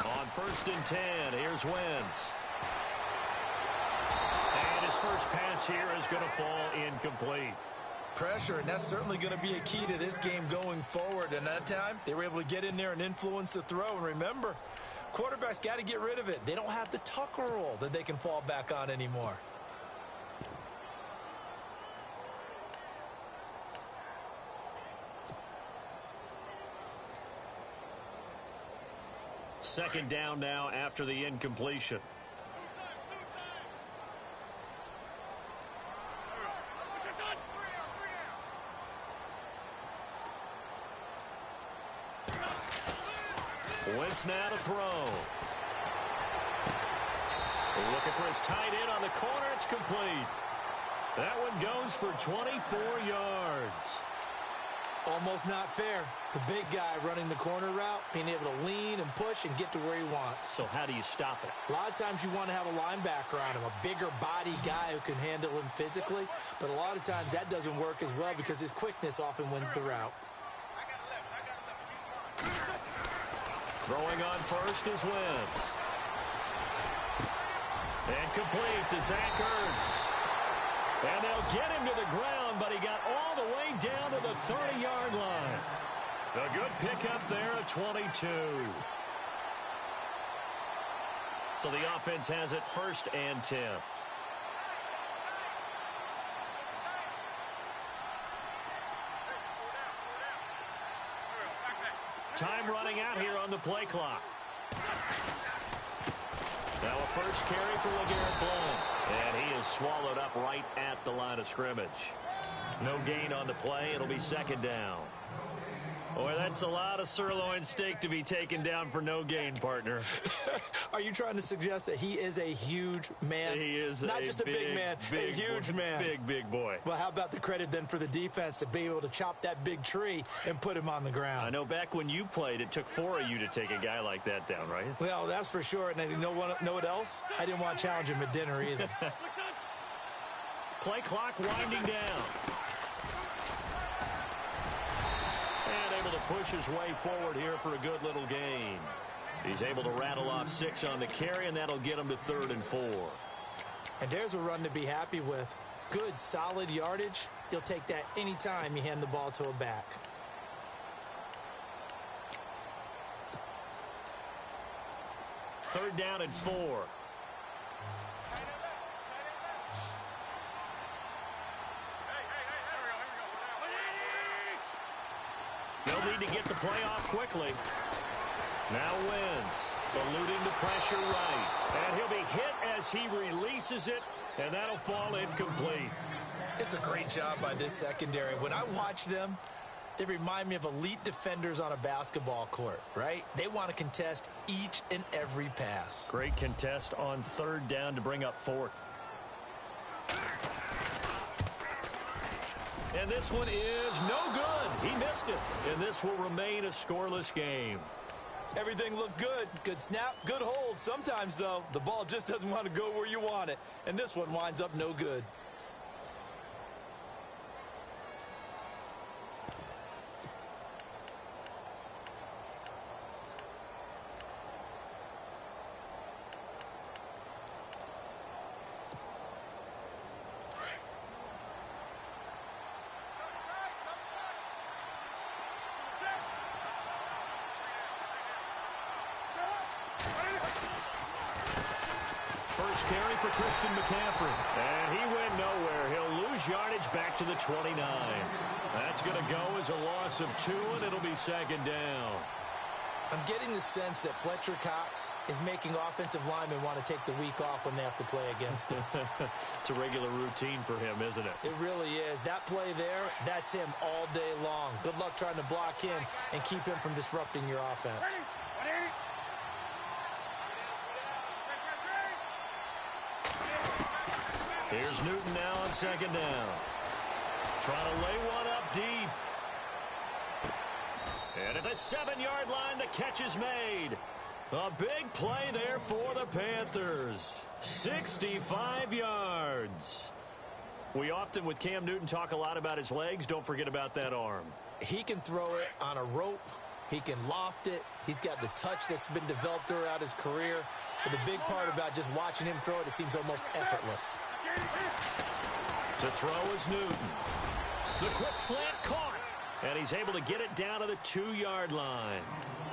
On 1st and 10, here's Wentz. And his first pass here is going to fall incomplete. Pressure, and that's certainly going to be a key to this game going forward. And that time, they were able to get in there and influence the throw. And remember, quarterbacks got to get rid of it. They don't have the tuck rule that they can fall back on anymore. Second down now after the incompletion. Wentz now to throw. Looking for his tight end on the corner. It's complete. That one goes for 24 yards. Almost not fair. The big guy running the corner route, being able to lean and push and get to where he wants. So how do you stop it? A lot of times you want to have a linebacker on him, a bigger body guy who can handle him physically. But a lot of times that doesn't work as well because his quickness often wins the route. Throwing on first is Wentz. And complete to Zach Ertz. And they'll get him to the ground, but he got all the way down to the 30-yard line. A good pickup there at 22. So the offense has it 1st and 10. Time running out here on the play clock. Now a first carry for LeGarrette Blount. And he is swallowed up right at the line of scrimmage. No gain on the play. It'll be 2nd down. Boy, that's a lot of sirloin steak to be taken down for no gain, partner. Are you trying to suggest that he is a huge man? He is not just a big man, a huge man. Big boy. Well, how about the credit then for the defense to be able to chop that big tree and put him on the ground? I know back when you played, it took 4 of you to take a guy like that down, right? Well, that's for sure. And you know what else? I didn't want to challenge him at dinner either. Play clock winding down. And able to push his way forward here for a good little gain. He's able to rattle off 6 on the carry, and that'll get him to 3rd and 4. And there's a run to be happy with. Good, solid yardage. You'll take that anytime you hand the ball to a back. Third down and 4. They'll need to get the play off quickly. Now Wentz eluding the pressure right. And he'll be hit as he releases it, and that'll fall incomplete. It's a great job by this secondary. When I watch them, they remind me of elite defenders on a basketball court, right? They want to contest each and every pass. Great contest on 3rd down to bring up 4th. And this one is no good. He missed it. And this will remain a scoreless game. Everything looked good. Good snap, good hold. Sometimes, though, the ball just doesn't want to go where you want it. And this one winds up no good. Carry for Christian McCaffrey. And he went nowhere. He'll lose yardage back to the 29. That's going to go as a loss of 2, and it'll be 2nd down. I'm getting the sense that Fletcher Cox is making offensive linemen want to take the week off when they have to play against him. It's a regular routine for him, isn't it? It really is. That play there, that's him all day long. Good luck trying to block him and keep him from disrupting your offense. Here's Newton now on 2nd down. Trying to lay one up deep. And at the 7-yard line, the catch is made. A big play there for the Panthers. 65 yards. We often, with Cam Newton, talk a lot about his legs. Don't forget about that arm. He can throw it on a rope, He can loft it. He's got the touch that's been developed throughout his career. But the big part about just watching him throw it seems almost effortless. To throw is Newton. The quick slant caught. And he's able to get it down to the 2-yard line.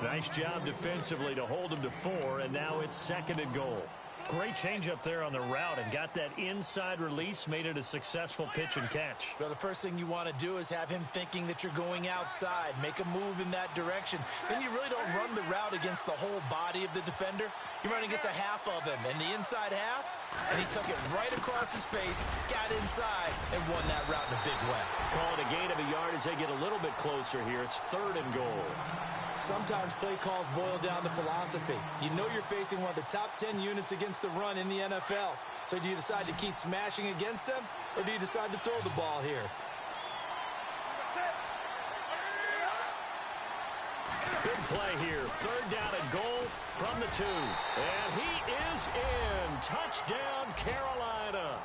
Nice job defensively to hold him to 4, and now it's 2nd and goal. Great change up there on the route and got that inside release, made it a successful pitch and catch. Well, the first thing you want to do is have him thinking that you're going outside, make a move in that direction. Then you really don't run the route against the whole body of the defender. You run against a half of him, and the inside half, and he took it right across his face, got inside, and won that route in a big way. Call it a gain of a yard as they get a little bit closer here. It's 3rd and goal. Sometimes play calls boil down to philosophy. You know you're facing one of the top 10 units against the run in the NFL. So do you decide to keep smashing against them, or do you decide to throw the ball here? Big play here. 3rd down and goal from the 2. And he is in. Touchdown, Carolina.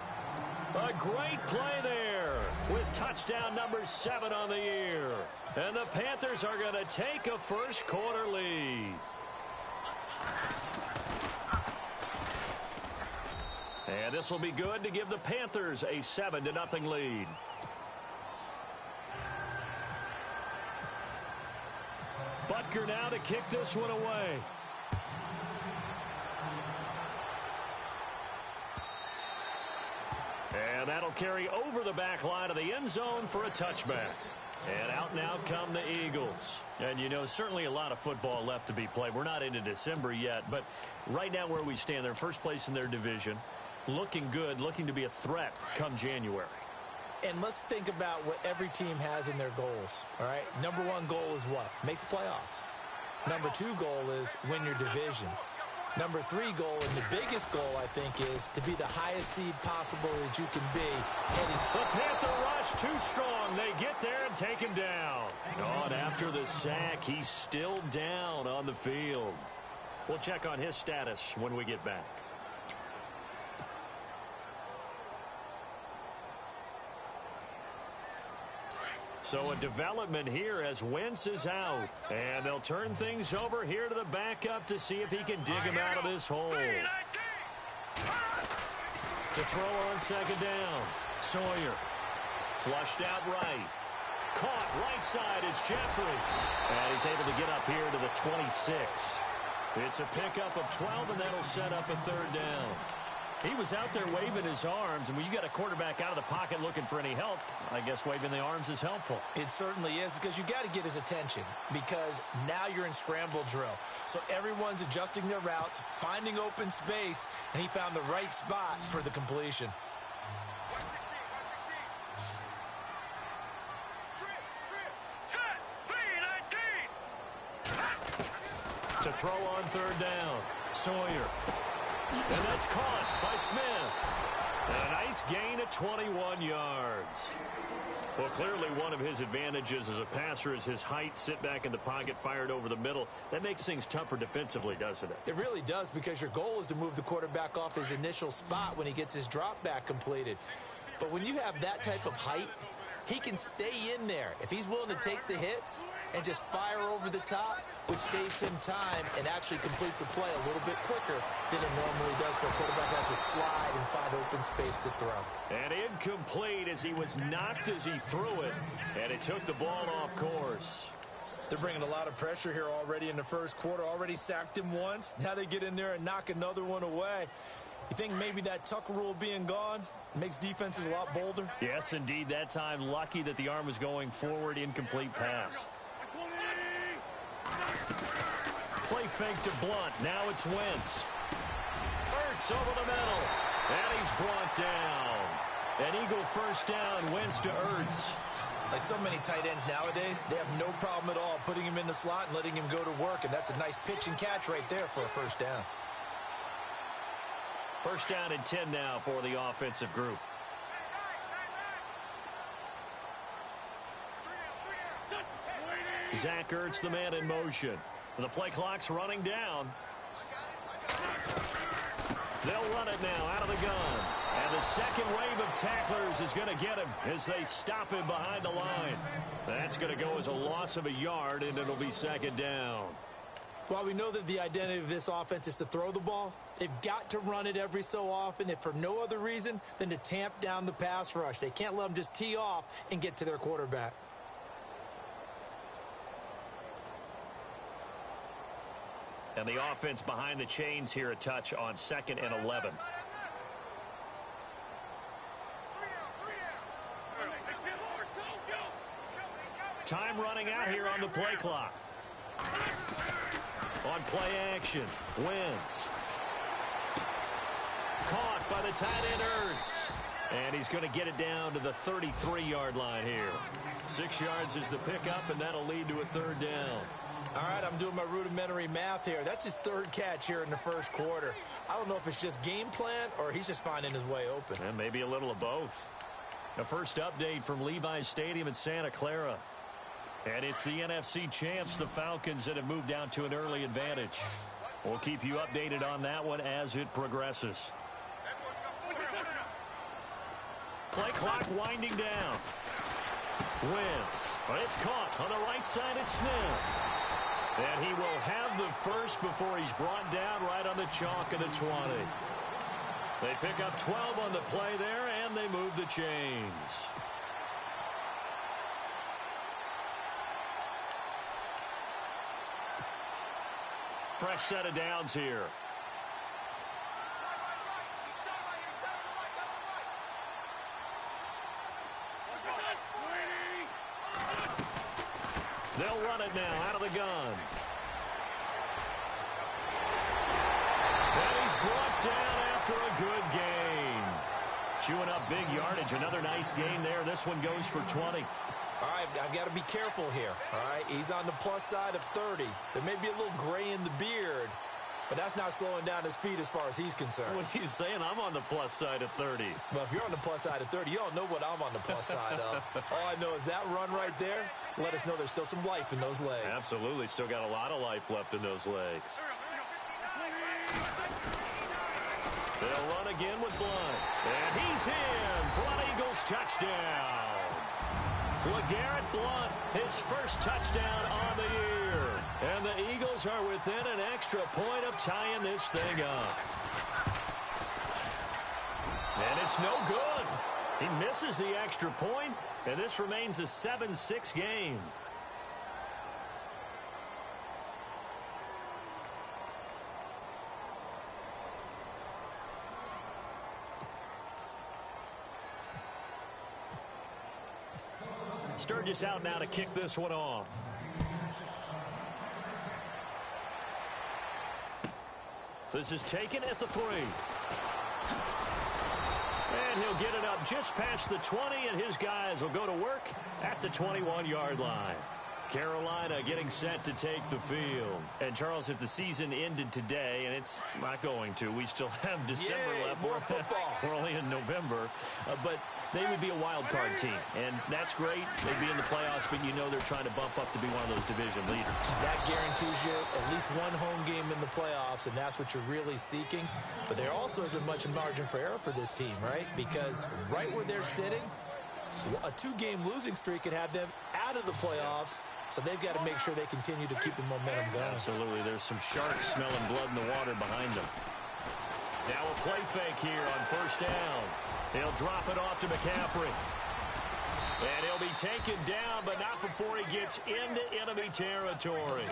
A great play there with touchdown number 7 on the year. And the Panthers are going to take a first-quarter lead. And this will be good to give the Panthers a 7-0 lead. Butker now to kick this one away. And that'll carry over the back line of the end zone for a touchback. And out now come the Eagles. And, you know, certainly a lot of football left to be played. We're not into December yet, but right now where we stand, they're first place in their division. Looking good, looking to be a threat come January. And let's think about what every team has in their goals, all right? Number 1 goal is what? Make the playoffs. Number 2 goal is win your division. Number 3 goal, and the biggest goal, I think, is to be the highest seed possible that you can be. The Panther rush too strong. They get there and take him down. Oh, and after the sack, he's still down on the field. We'll check on his status when we get back. So a development here as Wentz is out. And they'll turn things over here to the backup to see if he can dig him out of this hole. To throw on 2nd down. Sawyer. Flushed out right. Caught right side is Jeffrey. And he's able to get up here to the 26. It's a pickup of 12, and that'll set up a 3rd down. He was out there waving his arms, and when you got a quarterback out of the pocket looking for any help, I guess waving the arms is helpful. It certainly is, because you got to get his attention, because now you're in scramble drill. So everyone's adjusting their routes, finding open space, and he found the right spot for the completion. To throw on 3rd down, Sawyer. And that's caught by Smith. And a nice gain of 21 yards. Well, clearly one of his advantages as a passer is his height. Sit back in the pocket, fired over the middle. That makes things tougher defensively, doesn't it? It really does, because your goal is to move the quarterback off his initial spot when he gets his drop back completed. But when you have that type of height, he can stay in there. If he's willing to take the hits and just fire over the top, which saves him time and actually completes a play a little bit quicker than it normally does, for a quarterback has to slide and find open space to throw. And incomplete as he was knocked as he threw it, and it took the ball off course. They're bringing a lot of pressure here already in the first quarter. Already sacked him once. Now they get in there and knock another one away. You think maybe that Tucker rule being gone makes defenses a lot bolder? Yes, indeed. That time, lucky that the arm was going forward. Incomplete pass. Play fake to Blunt. Now it's Wentz. Ertz over the middle. And he's brought down. An Eagle first down. Wentz to Ertz. Like so many tight ends nowadays, they have no problem at all putting him in the slot and letting him go to work. And that's a nice pitch and catch right there for a first down. First down and 10 now for the offensive group. Zach Ertz, the man in motion. The play clock's running down. They'll run it now out of the gun. And And the second wave of tacklers is going to get him as they stop him behind the line. That's going to go as a loss of a yard, and it'll be second down. While we know that the identity of this offense is to throw the ball, they've got to run it every so often, if for no other reason than to tamp down the pass rush. They can't let them just tee off and get to their quarterback. And the offense behind the chains here a touch on 2nd and 11. Time running out here on the play clock. On play action, Wentz. Caught by the tight end Ertz. And he's going to get it down to the 33-yard line here. 6 yards is the pickup, and that'll lead to a third down. All right, I'm doing my rudimentary math here. That's his 3rd catch here in the first quarter. I don't know if it's just game plan or he's just finding his way open. And maybe a little of both. The first update from Levi's Stadium in Santa Clara. And it's the NFC champs, the Falcons, that have moved down to an early advantage. We'll keep you updated on that one as it progresses. Play clock winding down. Wentz. It's caught on the right side. It's Smith. And he will have the first before he's brought down right on the chalk of the 20. They pick up 12 on the play there, and they move the chains. Fresh set of downs here. They'll run it now out of the gun. And he's brought down after a good gain. Chewing up big yardage. Another nice gain there. This one goes for 20. All right, I've got to be careful here. All right, he's on the plus side of 30. There may be a little gray in the beard, but that's not slowing down his feet as far as he's concerned. What he's saying, I'm on the plus side of 30. Well, if you're on the plus side of 30, you don't know what I'm on the plus side of. All I know is that run right there let us know there's still some life in those legs. Absolutely, still got a lot of life left in those legs. They'll run again with Blunt. And he's in for an Eagles touchdown. LeGarrette Blunt, his first touchdown on the year. And the Eagles are within an extra point of tying this thing up. And it's no good. He misses the extra point, and this remains a 7-6 game. Sturgis out now to kick this one off. This is taken at the 3. And he'll get it up just past the 20, and his guys will go to work at the 21-yard line. Carolina getting set to take the field. And, Charles, if the season ended today, and it's not going to, we still have December left. More football. We're only in November. But they would be a wild card team, and that's great. They'd be in the playoffs, but you know they're trying to bump up to be one of those division leaders. That guarantees you at least one home game in the playoffs, and that's what you're really seeking. But there also isn't much margin for error for this team, right? Because right where they're sitting, a 2-game losing streak could have them out of the playoffs. So they've got to make sure they continue to keep the momentum going. Absolutely. There's some sharks smelling blood in the water behind them. Now a play fake here on first down. He'll drop it off to McCaffrey. And he'll be taken down, but not before he gets into enemy territory.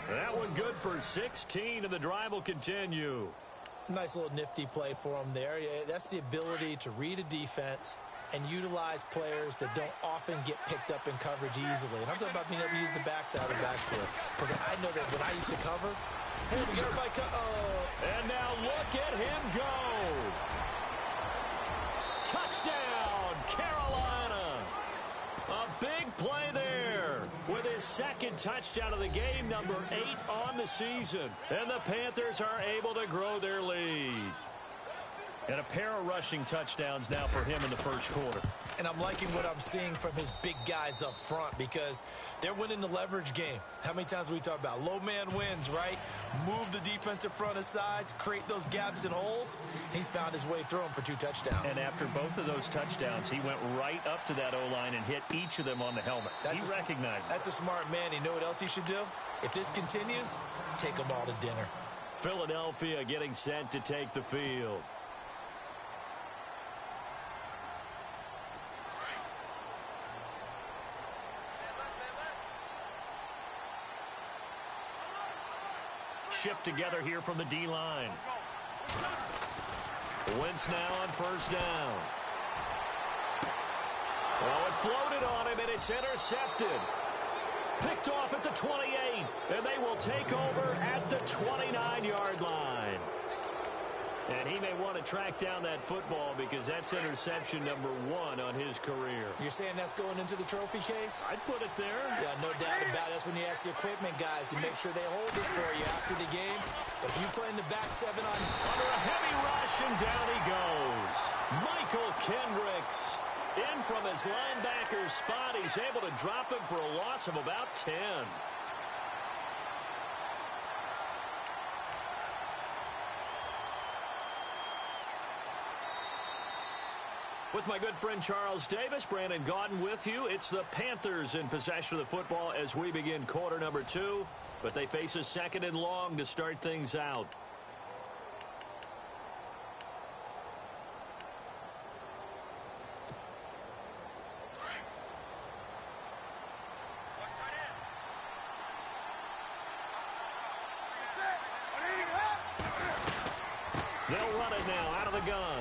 That one good for 16, and the drive will continue. Nice little nifty play for him there. Yeah, that's the ability to read a defense and utilize players that don't often get picked up in coverage easily. And I'm talking about being able to use the backside of the backfield. Because I know that when I used to cover, hey, we got everybody and now look at him go. Touchdown, Carolina. A big play there with his second touchdown of the game, number 8 on the season. And the Panthers are able to grow their lead. And a pair of rushing touchdowns now for him in the first quarter. And I'm liking what I'm seeing from his big guys up front because they're winning the leverage game. How many times we talk about low man wins, right? Move the defensive front aside, create those gaps and holes. He's found his way through them for 2 touchdowns. And after both of those touchdowns, he went right up to that O-line and hit each of them on the helmet. He recognized it. That's a smart man. You know what else he should do? If this continues, take them all to dinner. Philadelphia getting set to take the field. Shift together here from the D-line. Wentz now on first down. Well, it floated on him, and it's intercepted. Picked off at the 28, and they will take over at the 29-yard line. And he may want to track down that football because that's interception number 1 on his career. You're saying that's going into the trophy case? I'd put it there. Yeah, no doubt about it. That's when you ask the equipment guys to make sure they hold it for you after the game. But if you play in the back 7 on... Under a heavy rush, and down he goes. Michael Kendricks in from his linebacker spot. He's able to drop him for a loss of about 10. With my good friend Charles Davis, Brandon Gaudin with you. It's the Panthers in possession of the football as we begin quarter number 2. But they face a 2nd and long to start things out. They'll run it now out of the gun.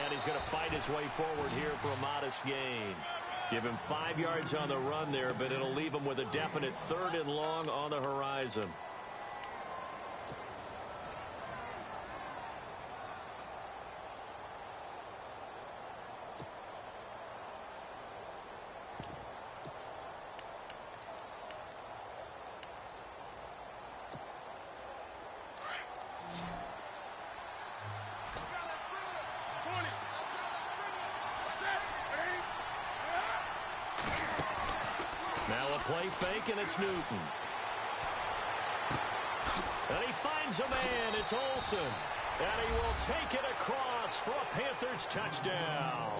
And he's going to fight his way forward here for a modest gain. Give him 5 yards on the run there, but it'll leave him with a definite 3rd and long on the horizon. Play fake, and it's Newton. And he finds a man. It's Olsen. And he will take it across for a Panthers touchdown.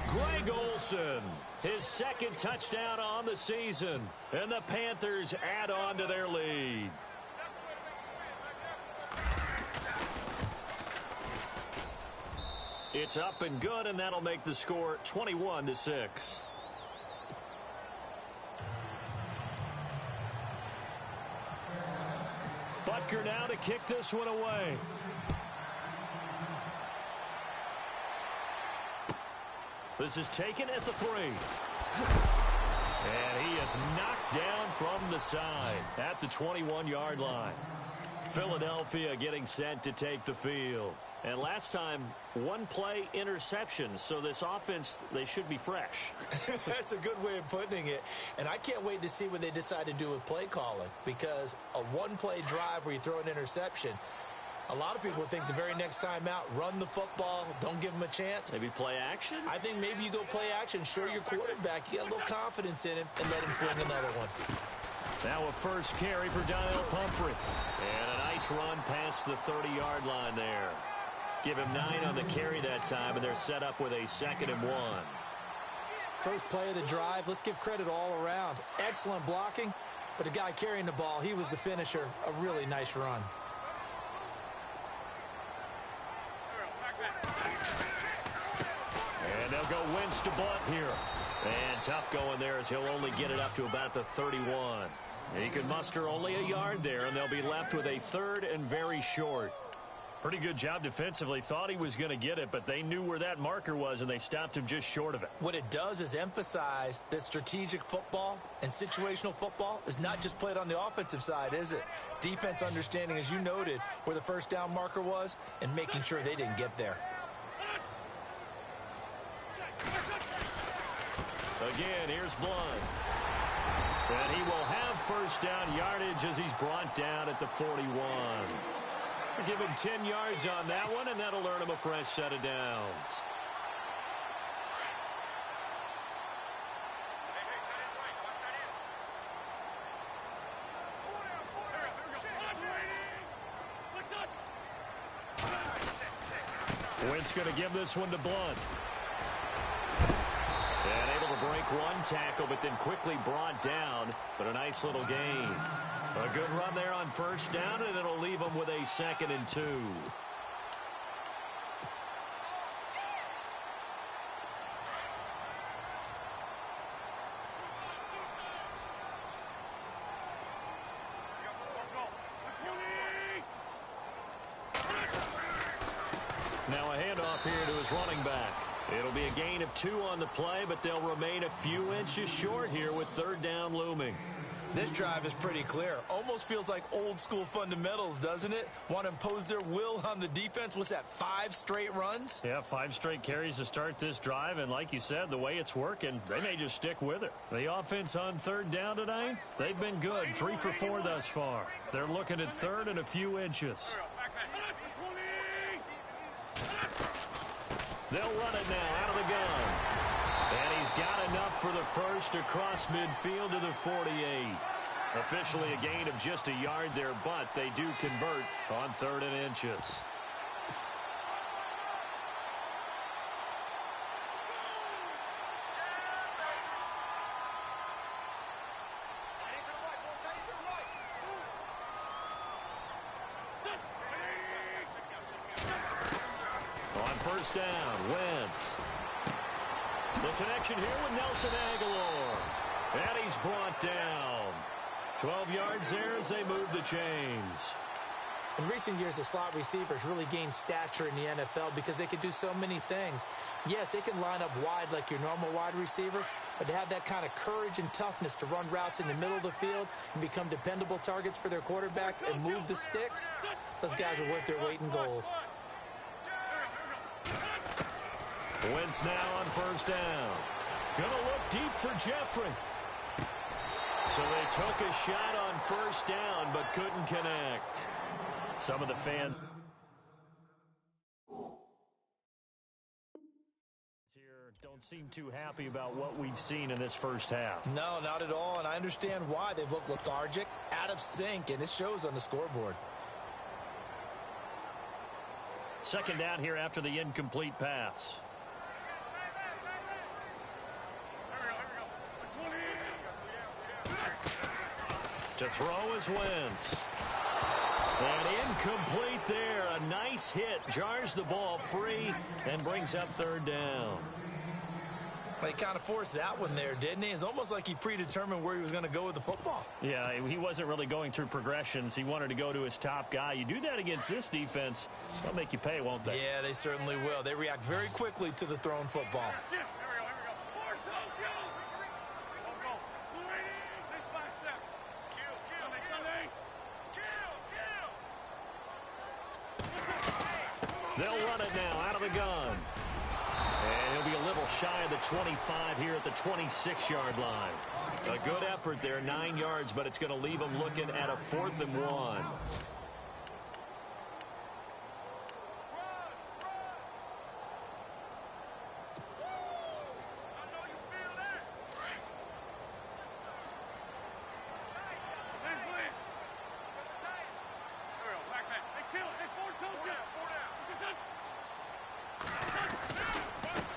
Greg Olsen, his 2nd touchdown on the season. And the Panthers add on to their lead. It's up and good, and that'll make the score 21-6. Butker now to kick this one away. This is taken at the 3. And he is knocked down from the side at the 21-yard line. Philadelphia getting set to take the field. And last time, 1 play interception. So this offense, they should be fresh. That's a good way of putting it. And I can't wait to see what they decide to do with play calling. Because a 1-play drive where you throw an interception, a lot of people think the very next time out, run the football, don't give them a chance. Maybe play action? I think maybe you go play action, show your quarterback, you got a little confidence in him, and let him fling another one. Now a first carry for Donnell Pumphrey. And a nice run past the 30-yard line there. Give him 9 on the carry that time, and they're set up with a 2nd and 1. First play of the drive, let's give credit all around. Excellent blocking, but the guy carrying the ball, he was the finisher. A really nice run. And they'll go Wentz to bunt here. And tough going there as he'll only get it up to about the 31. He can muster only a yard there, and they'll be left with a 3rd and very short. Pretty good job defensively. Thought he was going to get it, but they knew where that marker was, and they stopped him just short of it. What it does is emphasize that strategic football and situational football is not just played on the offensive side, is it? Defense understanding, as you noted, where the first down marker was and making sure they didn't get there. Again, here's Blunt. And he will have first down yardage as he's brought down at the 41. Give him 10 yards on that one, and that'll earn him a fresh set of downs. Wentz going to give this one to Blunt. And able to break one tackle, but then quickly brought down. But a nice little gain. A good run there on first down, and it'll leave them with a 2nd and 2. Now a handoff here to his running back. It'll be a gain of 2 on the play, but they'll remain a few inches short here with 3rd down looming. This drive is pretty clear. Almost feels like old school fundamentals, doesn't it? Want to impose their will on the defense. What's that, 5 straight runs? Yeah, 5 straight carries to start this drive, and like you said, the way it's working, they may just stick with it. The offense on 3rd down tonight, they've been good, 3 for 4 thus far. They're looking at 3rd and a few inches. They'll run it now out of the gun. And he's got enough for the first across midfield to the 48. Officially a gain of just a yard there, but they do convert on 3rd and inches. On first down, Wentz. The connection here with Nelson Aguilar. And he's brought down. 12 yards there as they move the chains. In recent years, the slot receivers really gained stature in the NFL because they can do so many things. Yes, they can line up wide like your normal wide receiver, but to have that kind of courage and toughness to run routes in the middle of the field and become dependable targets for their quarterbacks and move the sticks, those guys are worth their weight in gold. Wentz now on first down. Gonna look deep for Jeffrey. So they took a shot on first down, but couldn't connect. Some of the fans here don't seem too happy about what we've seen in this first half. No, not at all, and I understand why. They've looked lethargic, out of sync, and it shows on the scoreboard. 2nd down here after the incomplete pass. To throw is Wentz. And incomplete there. A nice hit. Jars the ball free and brings up 3rd down. He kind of forced that one there, didn't he? It's almost like he predetermined where he was going to go with the football. Yeah, he wasn't really going through progressions. He wanted to go to his top guy. You do that against this defense, they'll make you pay, won't they? Yeah, they certainly will. They react very quickly to the thrown football. They'll run it now out of the gun. And he'll be a little shy of the 25 here at the 26-yard line. A good effort there, 9 yards, but it's going to leave him looking at a 4th and 1.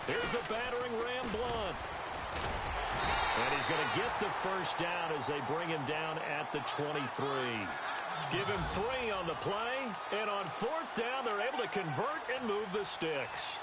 Here's the battering ram, Blunt. And he's going to get the first down as they bring him down at the 23. Give him 3 on the play. And on 4th down, they're able to convert and move the sticks.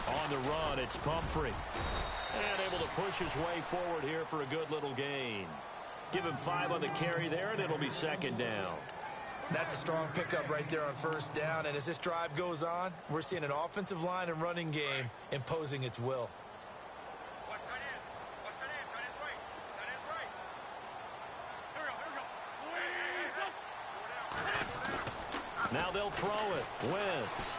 On the run, it's Pumphrey. And able to push his way forward here for a good little gain. Give him 5 on the carry there, and it'll be 2nd down. That's a strong pickup right there on first down. And as this drive goes on, we're seeing an offensive line and running game imposing its will. Now they'll throw it. Wentz.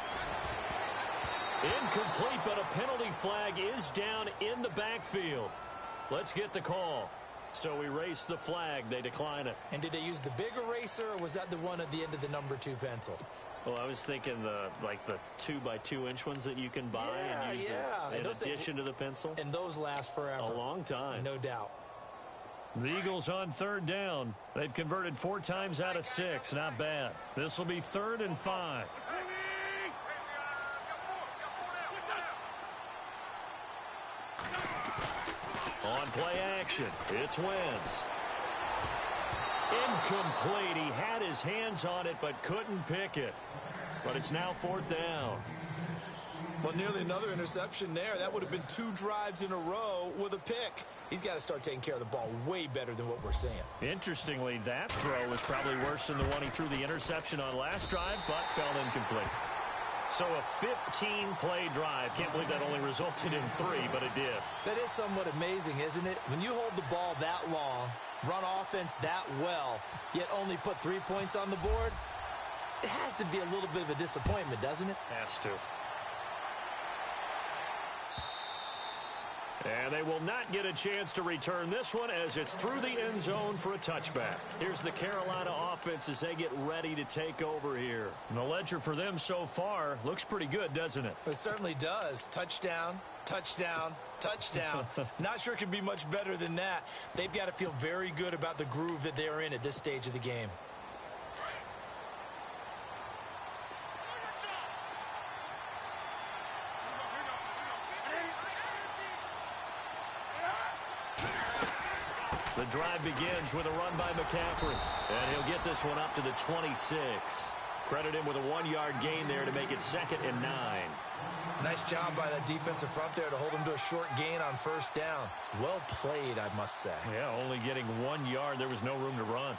Incomplete, but a penalty flag is down in the backfield. Let's get the call. So erase the flag. They decline it. And did they use the big eraser, or was that the one at the end of the number 2 pencil? Well, I was thinking the 2x2-inch ones that you can buy and use in addition to the pencil. And those last forever. A long time. No doubt. The Eagles on 3rd down. They've converted 4 times out of 6. Not bad. This will be 3rd and 5. On play action, it's Wentz. Incomplete. He had his hands on it but couldn't pick it. But it's now 4th down. Well, nearly another interception there. That would have been 2 drives in a row with a pick. He's got to start taking care of the ball way better than what we're seeing. Interestingly, that throw was probably worse than the one he threw the interception on last drive, but fell incomplete. So a 15-play drive. Can't believe that only resulted in 3, but it did. That is somewhat amazing, isn't it? When you hold the ball that long, run offense that well, yet only put 3 points on the board, it has to be a little bit of a disappointment, doesn't it? Has to. And they will not get a chance to return this one as it's through the end zone for a touchback. Here's the Carolina offense as they get ready to take over here. And the ledger for them so far looks pretty good, doesn't it? It certainly does. Touchdown, touchdown, touchdown. Not sure it could be much better than that. They've got to feel very good about the groove that they're in at this stage of the game. The drive begins with a run by McCaffrey. And he'll get this one up to the 26. Credit him with a 1-yard gain there to make it 2nd and 9. Nice job by that defensive front there to hold him to a short gain on 1st down. Well played, I must say. Yeah, only getting 1 yard. There was no room to run.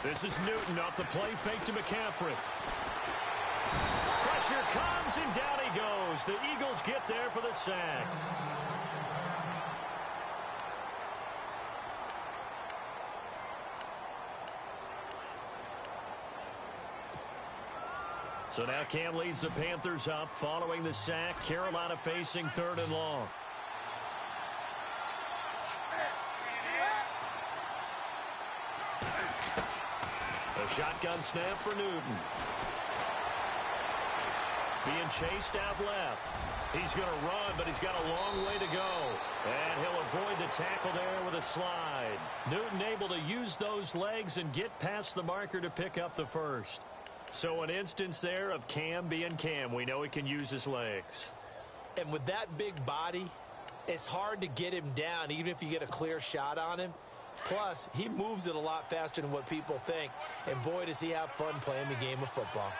This is Newton off the play fake to McCaffrey. Pressure comes and down he goes. The Eagles get there for the sack. So now Cam leads the Panthers up following the sack. Carolina facing 3rd and long. A shotgun snap for Newton. Being chased out left. He's going to run, but he's got a long way to go. And he'll avoid the tackle there with a slide. Newton able to use those legs and get past the marker to pick up the 1st. So an instance there of Cam being Cam. We know he can use his legs. And with that big body, it's hard to get him down, even if you get a clear shot on him. Plus, he moves it a lot faster than what people think. And boy, does he have fun playing the game of football.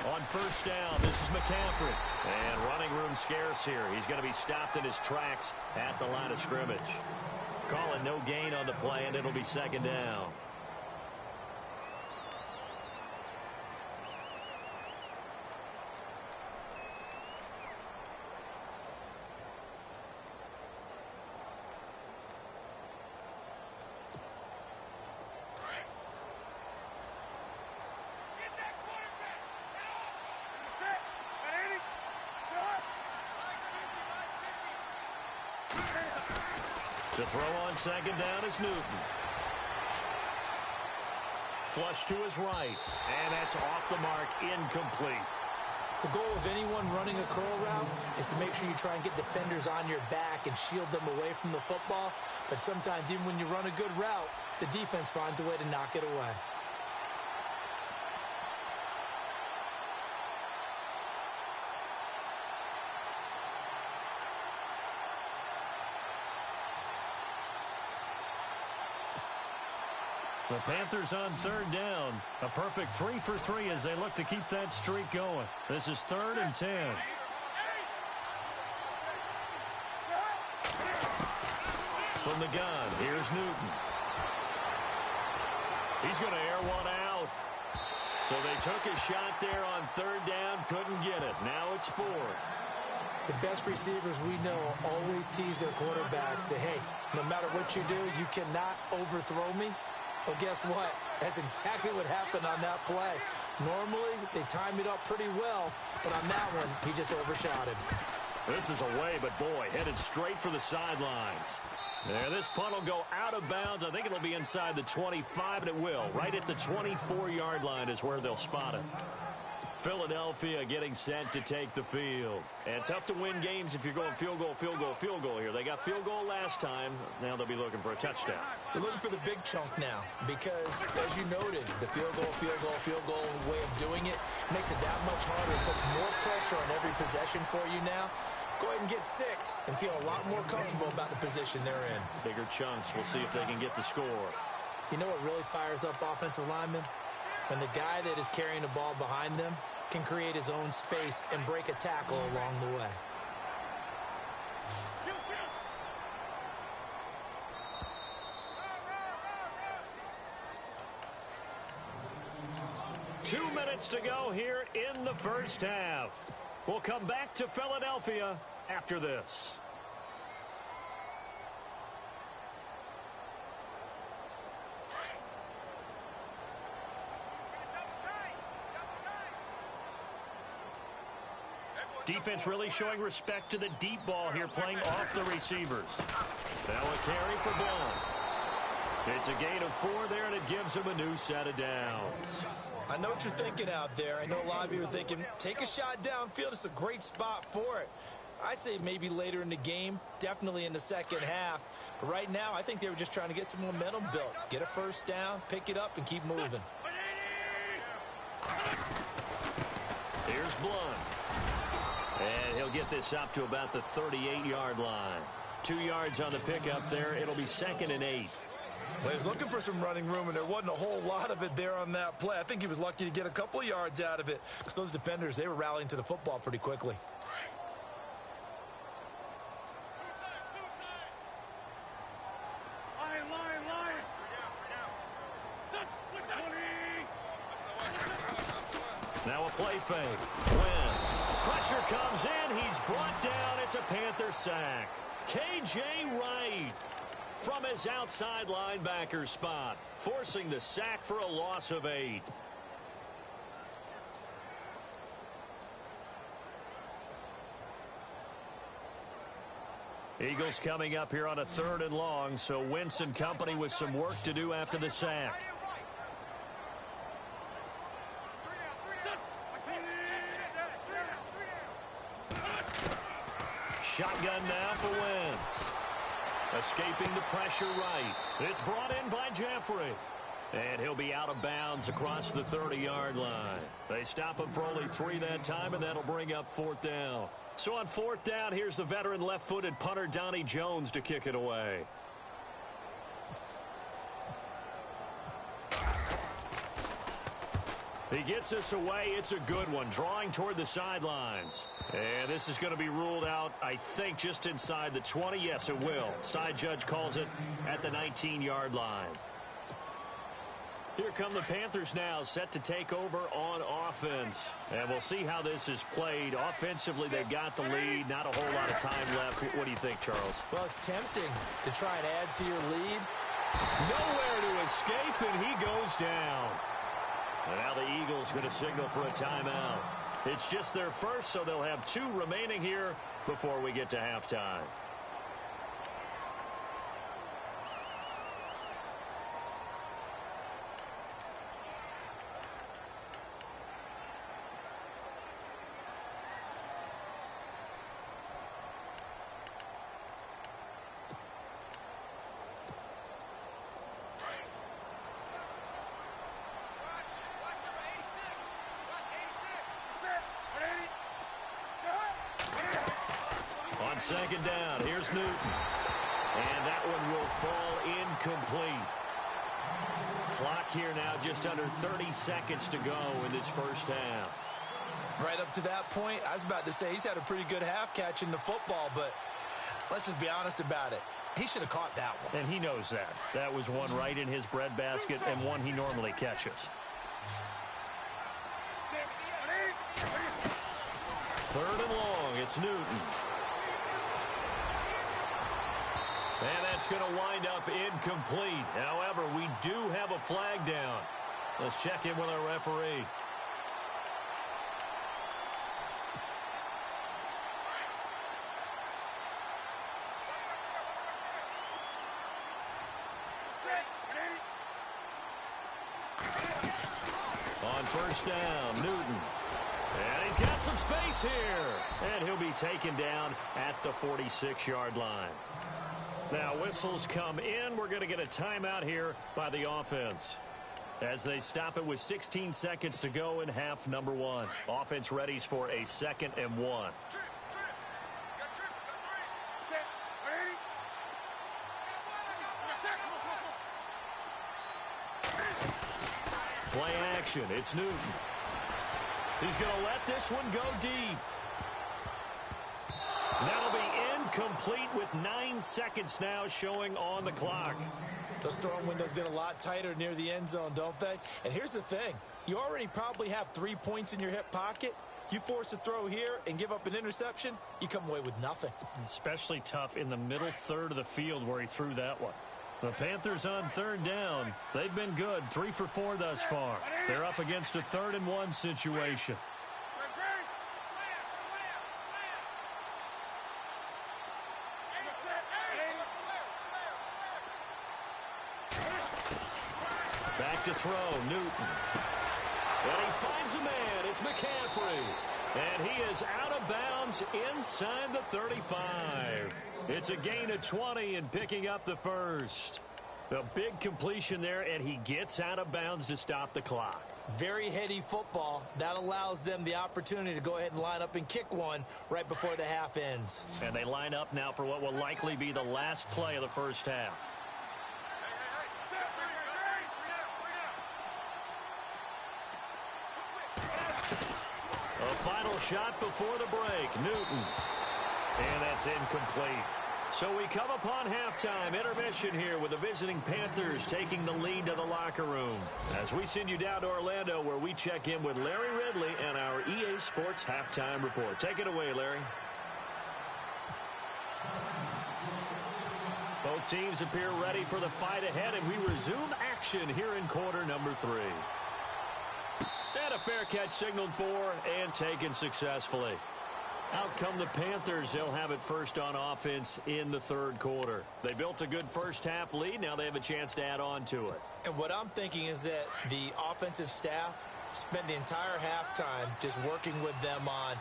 On 1st down, this is McCaffrey. And running room scarce here. He's going to be stopped in his tracks at the line of scrimmage. Calling no gain on the play, and it'll be 2nd down. To throw on 2nd down is Newton. Flush to his right. And that's off the mark, incomplete. The goal of anyone running a curl route is to make sure you try and get defenders on your back and shield them away from the football. But sometimes even when you run a good route, the defense finds a way to knock it away. The Panthers on 3rd down. A perfect 3 for 3 as they look to keep that streak going. This is 3rd and 10. From the gun, here's Newton. He's going to air one out. So they took a shot there on third down, couldn't get it. Now it's fourth. The best receivers we know always tease their quarterbacks that, hey, no matter what you do, you cannot overthrow me. Well, guess what? That's exactly what happened on that play. Normally, they time it up pretty well, but on that one, he just overshot him. This is away, but boy, headed straight for the sidelines. There, this punt will go out of bounds. I think it'll be inside the 25, and it will. Right at the 24-yard line is where they'll spot it. Philadelphia getting set to take the field. And tough to win games if you're going field goal, field goal, field goal here. They got field goal last time. Now they'll be looking for a touchdown. They're looking for the big chunk now because, as you noted, the field goal way of doing it makes it that much harder. It puts more pressure on every possession for you now. Go ahead and get 6 and feel a lot more comfortable about the position they're in. Bigger chunks. We'll see if they can get the score. You know what really fires up offensive linemen? When the guy that is carrying the ball behind them can create his own space and break a tackle along the way. Two minutes to go here in the first half. We'll come back to Philadelphia after this. Defense really showing respect to the deep ball here, playing off the receivers. Now a carry for Blount. It's a gain of 4 there, and it gives him a new set of downs. I know what you're thinking out there. I know a lot of you are thinking, take a shot downfield. It's a great spot for it. I'd say maybe later in the game, definitely in the second half. But right now, I think they were just trying to get some momentum built. Get a first down, pick it up, and keep moving. Here's Blount. And he'll get this up to about the 38-yard line. 2 yards on the pickup there. It'll be 2nd and 8. Well, he was looking for some running room, and there wasn't a whole lot of it there on that play. I think he was lucky to get a couple of yards out of it. Because those defenders, they were rallying to the football pretty quickly. Now a play fake. Wentz. Pressure comes in. He's brought down. It's a Panther sack. K.J. Wright from his outside linebacker spot, forcing the sack for a loss of 8. Eagles coming up here on a 3rd and long, so Wentz and company with some work to do after the sack. Shotgun now for Wentz. Escaping the pressure right. It's brought in by Jeffrey. And he'll be out of bounds across the 30-yard line. They stop him for only 3 that time, and that'll bring up 4th down. So on 4th down, here's the veteran left-footed punter Donnie Jones to kick it away. He gets this away. It's a good one, drawing toward the sidelines. And this is going to be ruled out, I think, just inside the 20. Yes, it will. Side judge calls it at the 19-yard line. Here come the Panthers now, set to take over on offense. And we'll see how this is played. Offensively, they've got the lead. Not a whole lot of time left. What do you think, Charles? Well, it's tempting to try and add to your lead. Nowhere to escape, and he goes down. And now the Eagles going to signal for a timeout. It's just their first, so they'll have 2 remaining here before we get to halftime. Second down. Here's Newton. And that one will fall incomplete. Clock here now just under 30 seconds to go in this first half. Right up to that point, I was about to say he's had a pretty good half catching the football, but let's just be honest about it. He should have caught that one. And he knows that. That was one right in his breadbasket and one he normally catches. Third and long. It's Newton. And that's going to wind up incomplete. However, we do have a flag down. Let's check in with our referee. On first down, Newton. And he's got some space here. And he'll be taken down at the 46-yard line. Now, whistles come in. We're going to get a timeout here by the offense as they stop it with 16 seconds to go in half number one. Offense readies for a 2nd and 1. Play action. It's Newton. He's going to let this one go deep. That'll be incomplete with 9 seconds now showing on the clock. Those throwing windows get a lot tighter near the end zone, don't they? And here's the thing. You already probably have 3 points in your hip pocket. You force a throw here and give up an interception, you come away with nothing. Especially tough in the middle third of the field where he threw that one. The Panthers on third down. They've been good, 3 for 4 thus far. They're up against a 3rd and 1 situation. Back to throw, Newton. And he finds a man. It's McCaffrey. And he is out of bounds inside the 35. It's a gain of 20 and picking up the first. A big completion there, and he gets out of bounds to stop the clock. Very heady football. That allows them the opportunity to go ahead and line up and kick one right before the half ends. And they line up now for what will likely be the last play of the first half. A final shot before the break. Newton. And that's incomplete. So we come upon halftime intermission here with the visiting Panthers taking the lead to the locker room. As we send you down to Orlando where we check in with Larry Ridley and our EA Sports halftime report. Take it away, Larry. Both teams appear ready for the fight ahead, and we resume action here in quarter number 3. And a fair catch signaled for and taken successfully. Out come the Panthers. They'll have it first on offense in the 3rd quarter. They built a good first half lead. Now they have a chance to add on to it. And what I'm thinking is that the offensive staff spent the entire halftime just working with them on,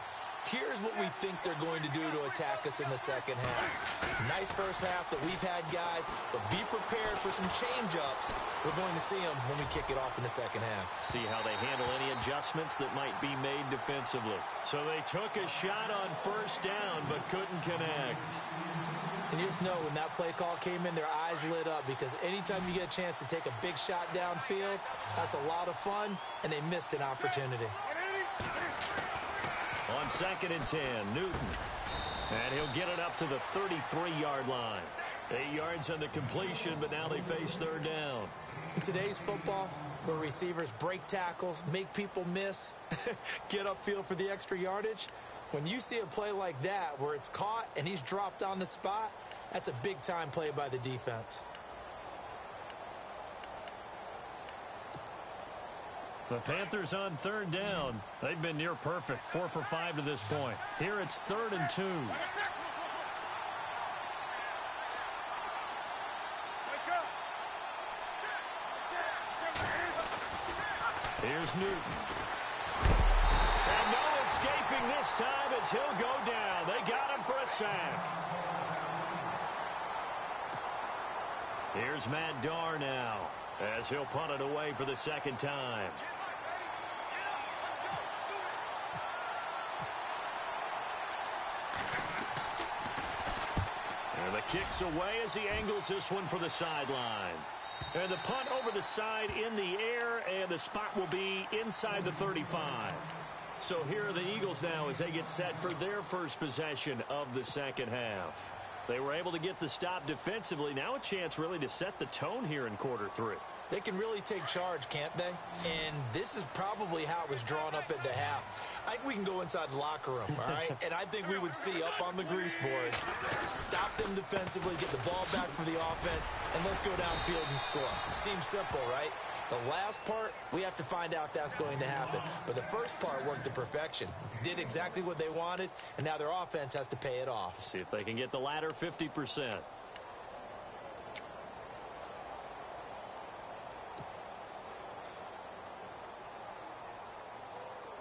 here's what we think they're going to do to attack us in the second half. Nice first half that we've had, guys, but be prepared for some change-ups. We're going to see them when we kick it off in the second half. See how they handle any adjustments that might be made defensively. So they took a shot on first down but couldn't connect. And you just know when that play call came in, their eyes lit up, because anytime you get a chance to take a big shot downfield, that's a lot of fun, and they missed an opportunity. On 2nd and 10, Newton. And he'll get it up to the 33-yard line. 8 yards on the completion, but now they face 3rd down. In today's football, where receivers break tackles, make people miss, get upfield for the extra yardage, when you see a play like that where it's caught and he's dropped on the spot, that's a big-time play by the defense. The Panthers on 3rd down. They've been near perfect, 4 for 5 to this point. Here it's 3rd and 2. Here's Newton. And no escaping this time as he'll go down. They got him for a sack. Here's Matt Darr now as he'll punt it away for the 2nd time. And the kick's away as he angles this one for the sideline. And the punt over the side in the air, and the spot will be inside the 35. So here are the Eagles now as they get set for their first possession of the second half. They were able to get the stop defensively. Now a chance really to set the tone here in quarter 3. They can really take charge, can't they? And this is probably how it was drawn up at the half. I think we can go inside the locker room, all right? And I think we would see up on the grease boards, stop them defensively, get the ball back for the offense, and let's go downfield and score. Seems simple, right? The last part, we have to find out if that's going to happen. But the first part worked to perfection. Did exactly what they wanted, and now their offense has to pay it off. See if they can get the latter 50%.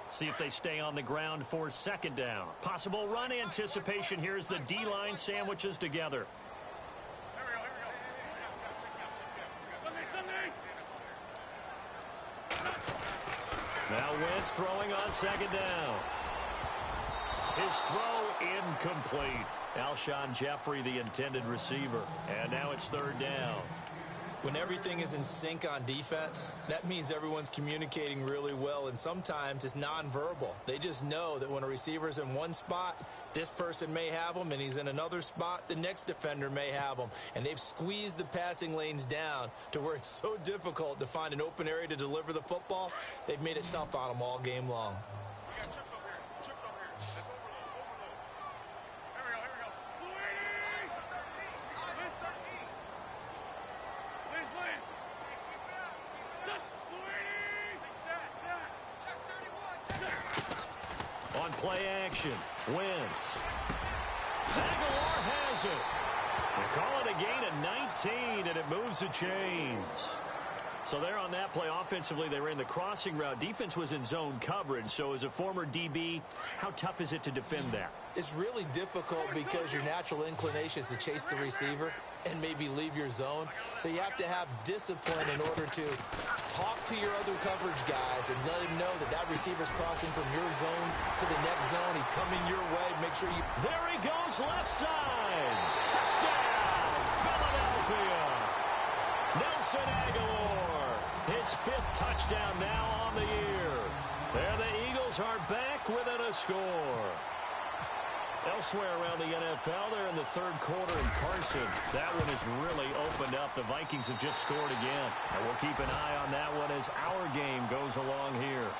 See if they stay on the ground for second down. Possible run anticipation here as the D-line sandwiches together. Now Wentz throwing on second down. His throw incomplete. Alshon Jeffrey, the intended receiver. And now it's third down. When everything is in sync on defense, that means everyone's communicating really well, and sometimes it's nonverbal. They just know that when a receiver's in one spot, this person may have him, and he's in another spot, the next defender may have him. And they've squeezed the passing lanes down to where it's so difficult to find an open area to deliver the football. They've made it tough on them all game long. On play action, Wentz. Aguilar has it. They call it a gain of 19, and it moves the chains. So there on that play, offensively, they ran the crossing route. Defense was in zone coverage. So as a former DB, how tough is it to defend that? It's really difficult because your natural inclination is to chase the receiver and maybe leave your zone. So you have to have discipline in order to talk to your other coverage guys and let him know that that receiver's crossing from your zone to the next zone. He's coming your way. Make sure you... There he goes, left side. Touchdown, Philadelphia. Nelson Aguilar. His fifth touchdown now on the year. There the Eagles are back within a score. Elsewhere around the NFL, they're in the third quarter in Carson. That one has really opened up. The Vikings have just scored again. And we'll keep an eye on that one as our game goes along here.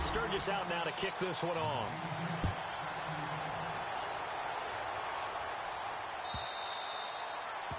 Sturgis out now to kick this one off.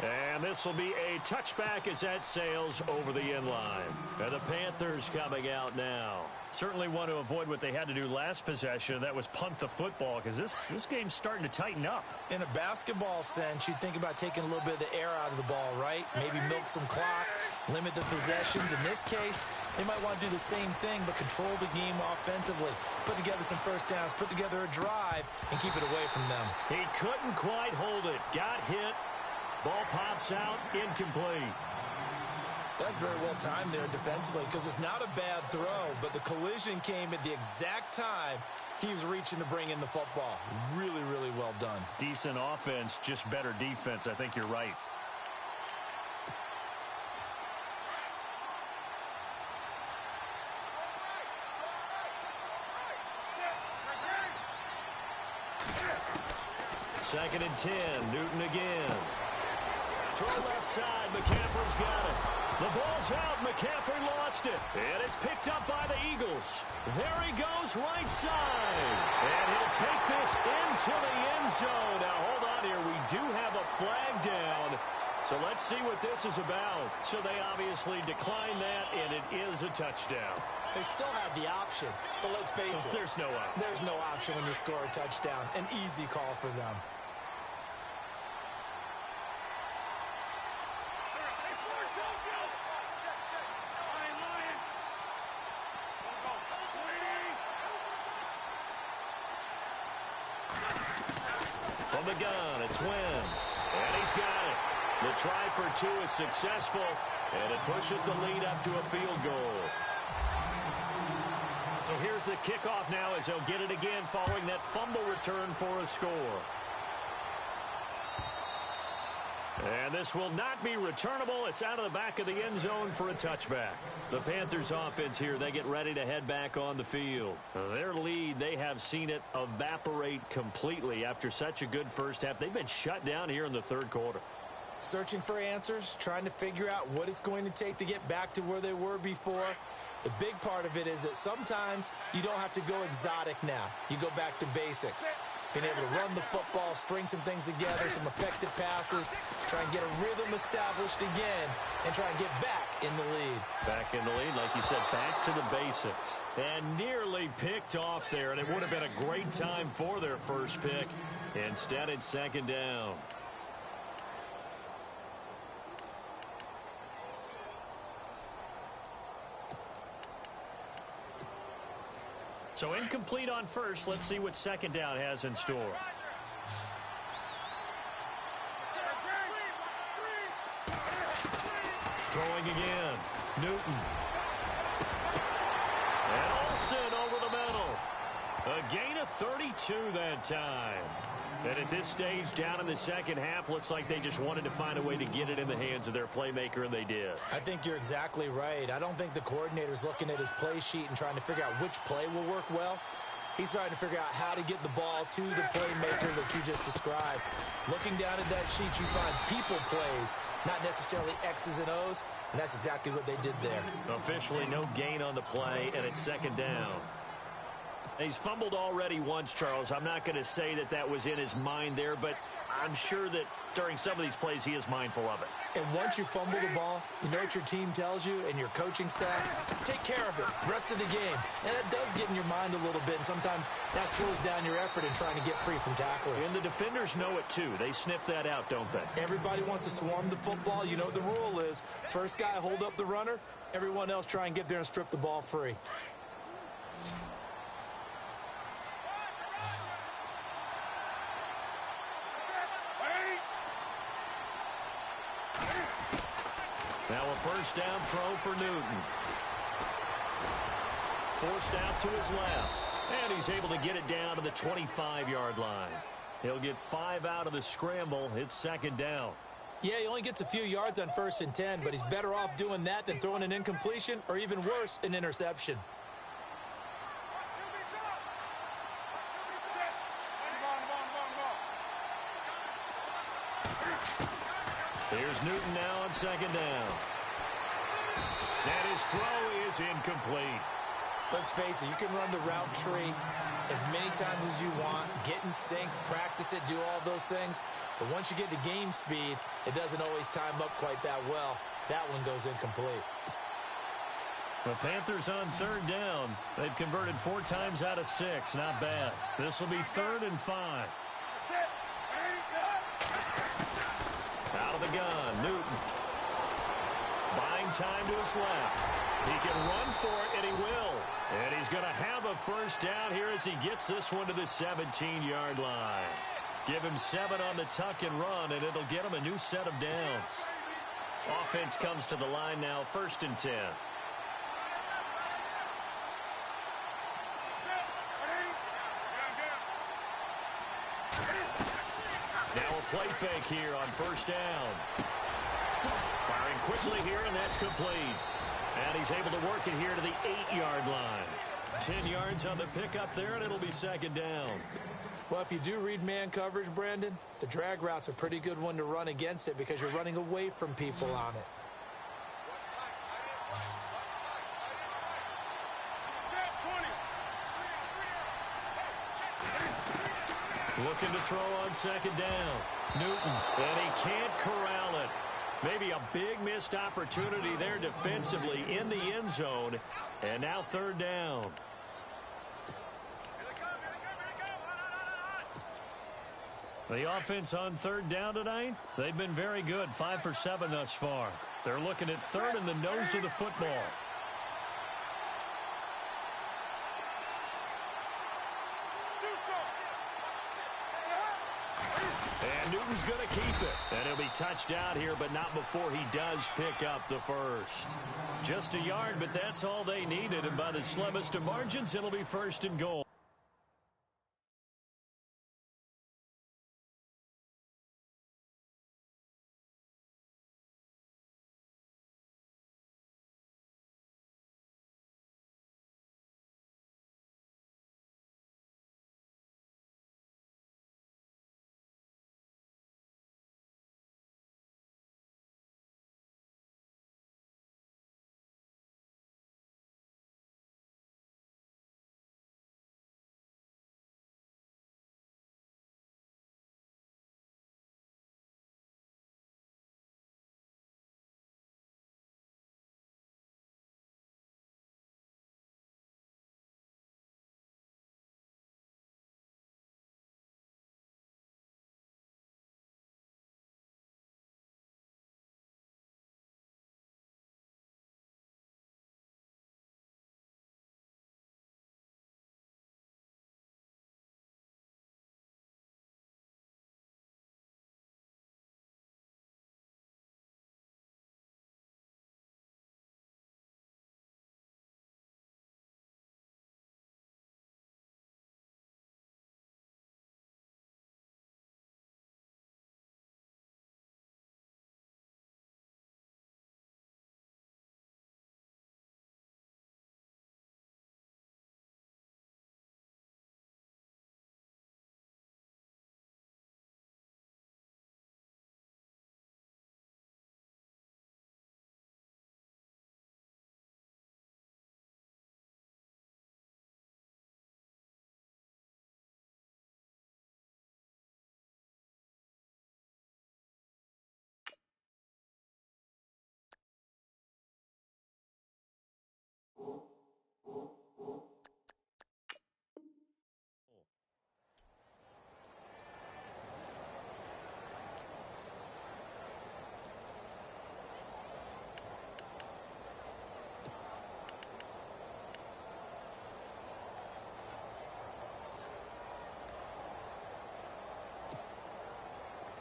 And this will be a touchback as that sails over the end line. And the Panthers coming out now. Certainly want to avoid what they had to do last possession. That was punt the football, because this game's starting to tighten up. In a basketball sense, you think about taking a little bit of the air out of the ball, right? Maybe milk some clock, limit the possessions. In this case, they might want to do the same thing, but control the game offensively. Put together some first downs, put together a drive, and keep it away from them. He couldn't quite hold it. Got hit. Ball pops out, incomplete. That's very well timed there defensively because it's not a bad throw, but the collision came at the exact time he was reaching to bring in the football. Really, really well done. Decent offense, just better defense. I think you're right. Second and 10, Newton again. Throw left side, McCaffrey's got it. The ball's out, McCaffrey lost it. And it's picked up by the Eagles. There he goes, right side. And he'll take this into the end zone. Now, hold on here. We do have a flag down. So let's see what this is about. So they obviously decline that, and it is a touchdown. They still have the option, but let's face it. There's no option. There's no option when you score a touchdown. An easy call for them. From the gun, it's Wentz. And he's got it. The try for two is successful, and it pushes the lead up to a field goal. So here's the kickoff now as they'll get it again following that fumble return for a score. And this will not be returnable. It's out of the back of the end zone for a touchback. The Panthers offense here, they get ready to head back on the field. Their lead, they have seen it evaporate completely after such a good first half. They've been shut down here in the third quarter. searching for answers, trying to figure out what it's going to take to get back to where they were before. The big part of it is that sometimes you don't have to go exotic now. You go back to basics. Being able to run the football, string some things together, some effective passes, try and get a rhythm established again, and try and get back in the lead. Back in the lead, like you said, back to the basics. And nearly picked off there, and it would have been a great time for their first pick. Instead, it's second down. So incomplete on first. Let's see what second down has in store. Throwing again. Newton. And Olsen over the middle. A gain of 32 that time. And at this stage, down in the second half, looks like they just wanted to find a way to get it in the hands of their playmaker, and they did. I think you're exactly right. I don't think the coordinator's looking at his play sheet and trying to figure out which play will work well. He's trying to figure out how to get the ball to the playmaker that you just described. Looking down at that sheet, you find people plays, not necessarily X's and O's, and that's exactly what they did there. Officially no gain on the play, and it's second down. He's fumbled already once, Charles. I'm not going to say that that was in his mind there, but I'm sure that during some of these plays he is mindful of it. And once you fumble the ball, you know what your team tells you and your coaching staff? Take care of it, rest of the game. And it does get in your mind a little bit, and sometimes that slows down your effort in trying to get free from tacklers. And the defenders know it too. They sniff that out, don't they? Everybody wants to swarm the football. You know what the rule is. First guy hold up the runner, everyone else try and get there and strip the ball free. Now a first down throw for Newton. Forced out to his left. And he's able to get it down to the 25-yard line. He'll get 5 out of the scramble. It's second down. Yeah, he only gets a few yards on 1st and 10, but he's better off doing that than throwing an incompletion or even worse, an interception. Here's Newton now on second down. And his throw is incomplete. Let's face it, you can run the route tree as many times as you want, get in sync, practice it, do all those things. But once you get to game speed, it doesn't always time up quite that well. That one goes incomplete. The Panthers on third down. They've converted 4 times out of 6. Not bad. This will be 3rd and 5. Out of the gun, Newton. Buying time to his left. He can run for it, and he will. And he's going to have a first down here as he gets this one to the 17-yard line. Give him 7 on the tuck and run, and it'll get him a new set of downs. Offense comes to the line now, 1st and 10. Now a play fake here on first down. Firing quickly here, and that's complete. And he's able to work it here to the 8-yard line. 10 yards on the pickup there, and it'll be second down. Well, if you do read man coverage, Brandon, the drag route's a pretty good one to run against it because you're running away from people on it. Looking to throw on second down. Newton, and he can't corral it. Maybe a big missed opportunity there defensively in the end zone. And now third down. The offense on third down tonight, they've been very good, 5 for 7 thus far. They're looking at third in the nose of the football. And Newton's going to keep it. And he'll be touched out here, but not before he does pick up the first. Just a yard, but that's all they needed. And by the slimmest of margins, it'll be 1st and goal.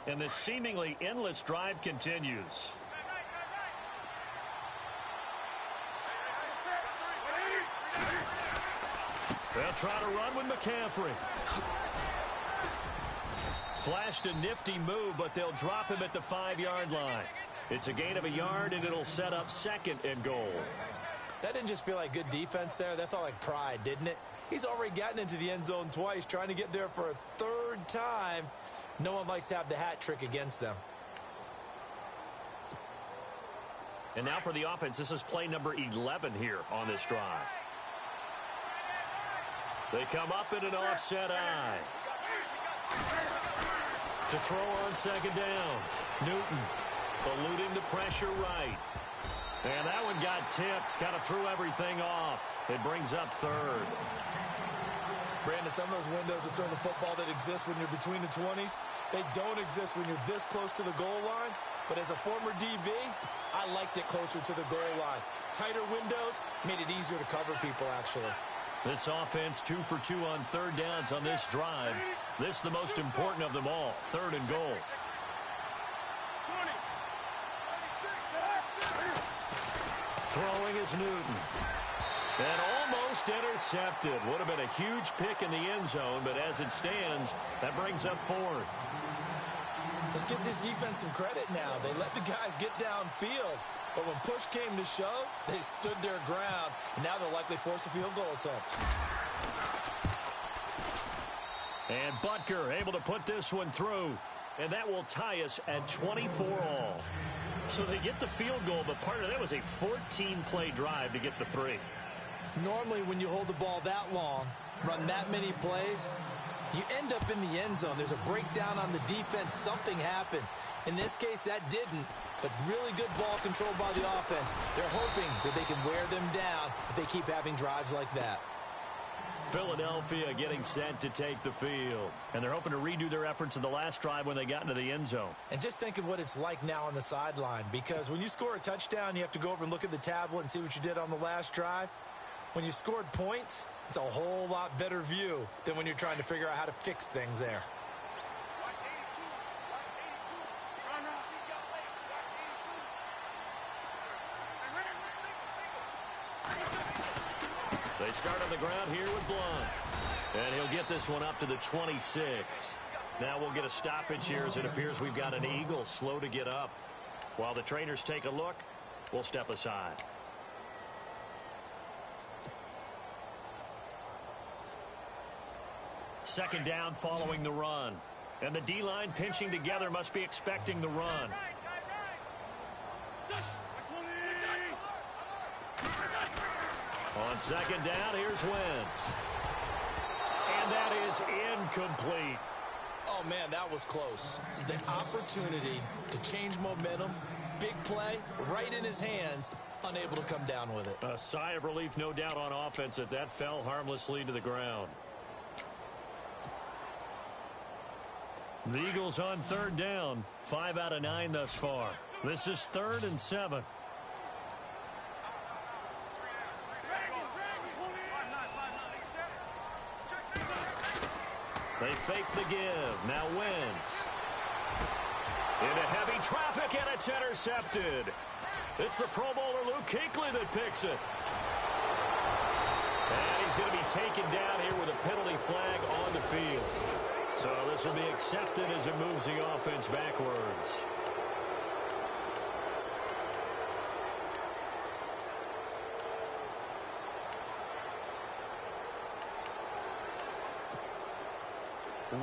And this seemingly endless drive continues. They'll try to run with McCaffrey. Flashed a nifty move, but they'll drop him at the 5-yard line. It's a gain of a yard, and it'll set up 2nd and goal. That didn't just feel like good defense there. That felt like pride, didn't it? He's already gotten into the end zone twice, trying to get there for a 3rd time. No one likes to have the hat trick against them. And now for the offense, this is play number 11 here on this drive. They come up in an offset eye. To throw on 2nd down. Newton eluding the pressure right. And that one got tipped. Kind of threw everything off. It brings up 3rd. Brandon, some of those windows to throw the football that exist when you're between the 20s, they don't exist when you're this close to the goal line. But as a former DB, I liked it closer to the goal line. Tighter windows made it easier to cover people, actually. This offense 2 for 2 on 3rd downs on this drive. This the most important of them all, 3rd and goal. Throwing is Newton. And almost intercepted. Would have been a huge pick in the end zone, but as it stands, that brings up 4th. Let's give this defense some credit now. They let the guys get downfield. But when push came to shove, they stood their ground, and now they'll likely force a field goal attempt. And Butker able to put this one through, and that will tie us at 24 all. So they get the field goal, but part of that was a 14-play drive to get the 3. Normally, when you hold the ball that long, run that many plays, you end up in the end zone. There's a breakdown on the defense. Something happens. In this case, that didn't. But really good ball control by the offense. They're hoping that they can wear them down if they keep having drives like that. Philadelphia getting set to take the field. And they're hoping to redo their efforts in the last drive when they got into the end zone. And just think of what it's like now on the sideline. Because when you score a touchdown, you have to go over and look at the tablet and see what you did on the last drive. When you scored points, it's a whole lot better view than when you're trying to figure out how to fix things there. They start on the ground here with Blunt. And he'll get this one up to the 26. Now we'll get a stoppage here as it appears we've got an Eagle slow to get up. While the trainers take a look, we'll step aside. Second down following the run. And the D-line pinching together must be expecting the run. On second down, here's Wentz. And that is incomplete. Oh, man, that was close. The opportunity to change momentum, big play, right in his hands, unable to come down with it. A sigh of relief, no doubt, on offense that fell harmlessly to the ground. The Eagles on 3rd down, 5 out of 9 thus far. This is 3rd and 7. They fake the give. Now Wentz. Into heavy traffic, and it's intercepted. It's the Pro Bowler Luke Kuechly that picks it. And he's going to be taken down here with a penalty flag on the field. So this will be accepted as it moves the offense backwards.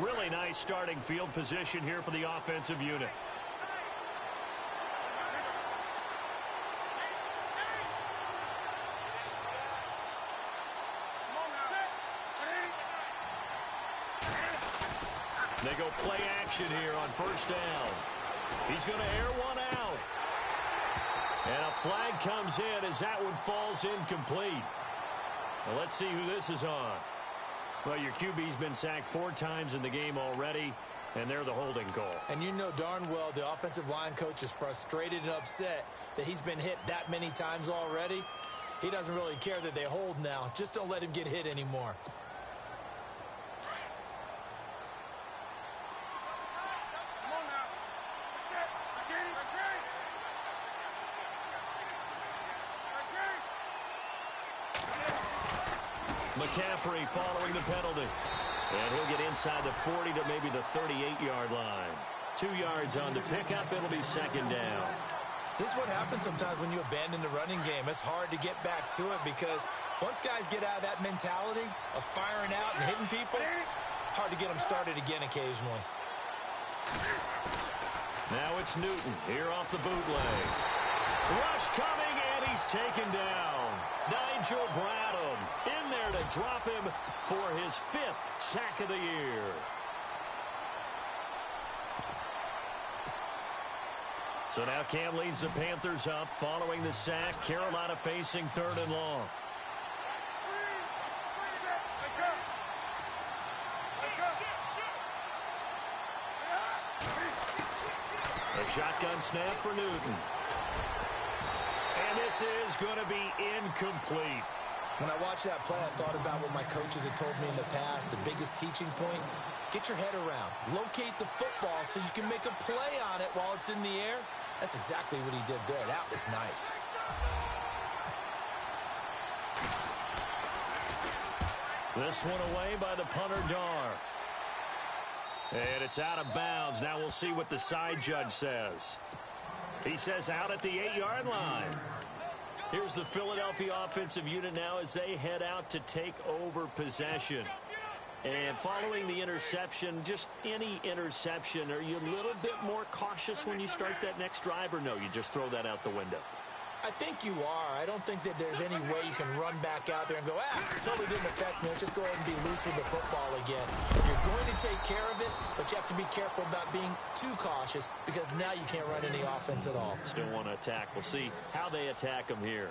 Really nice starting field position here for the offensive unit. They go play action here on 1st down. He's going to air one out. And a flag comes in as that one falls incomplete. Well, let's see who this is on. Well, your QB's been sacked 4 times in the game already, and they're the holding call. And you know darn well the offensive line coach is frustrated and upset that he's been hit that many times already. He doesn't really care that they hold now. Just don't let him get hit anymore. McCaffrey following the penalty. And he'll get inside the 40 to maybe the 38-yard line. 2 yards on the pickup. It'll be second down. This is what happens sometimes when you abandon the running game. It's hard to get back to it because once guys get out of that mentality of firing out and hitting people, hard to get them started again occasionally. Now it's Newton here off the bootleg. Rush coming, and he's taken down. Nigel Bradham in there to drop him for his 5th sack of the year. So now Cam leads the Panthers up following the sack. Carolina facing 3rd and long. A shotgun snap for Newton. And this is going to be incomplete. When I watched that play, I thought about what my coaches had told me in the past. The biggest teaching point, get your head around. Locate the football so you can make a play on it while it's in the air. That's exactly what he did there. That was nice. This one away by the punter, Dar. And it's out of bounds. Now we'll see what the side judge says. He says out at the 8-yard line. Here's the Philadelphia offensive unit now as they head out to take over possession. And following the interception, just any interception, are you a little bit more cautious when you start that next drive, or no, you just throw that out the window? I think you are. I don't think that there's any way you can run back out there and go, totally didn't affect me. Let's just go ahead and be loose with the football again. You're going to take care of it, but you have to be careful about being too cautious because now you can't run any offense at all. Still want to attack. We'll see how they attack them here.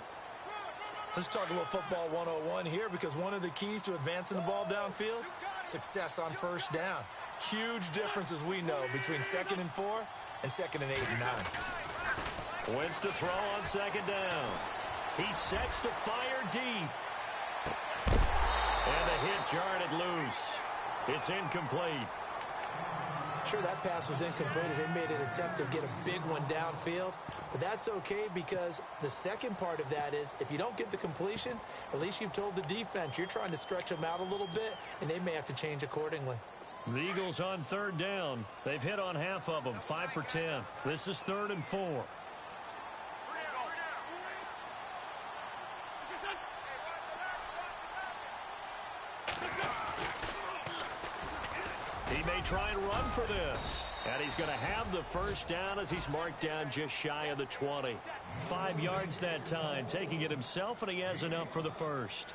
Let's talk a little football 101 here because one of the keys to advancing the ball downfield, success on first down. Huge difference, as we know, between 2nd and 4 and 2nd and 8 and 9. Wins to throw on 2nd down. He sets to fire deep. And the hit jarred it loose. It's incomplete. Sure, that pass was incomplete as they made an attempt to get a big one downfield. But that's okay because the second part of that is if you don't get the completion, at least you've told the defense you're trying to stretch them out a little bit, and they may have to change accordingly. The Eagles on 3rd down. They've hit on half of them, 5 for 10. This is 3rd and 4. He may try and run for this. And he's going to have the first down as he's marked down just shy of the 20. 5 yards that time, taking it himself, and he has enough for the first.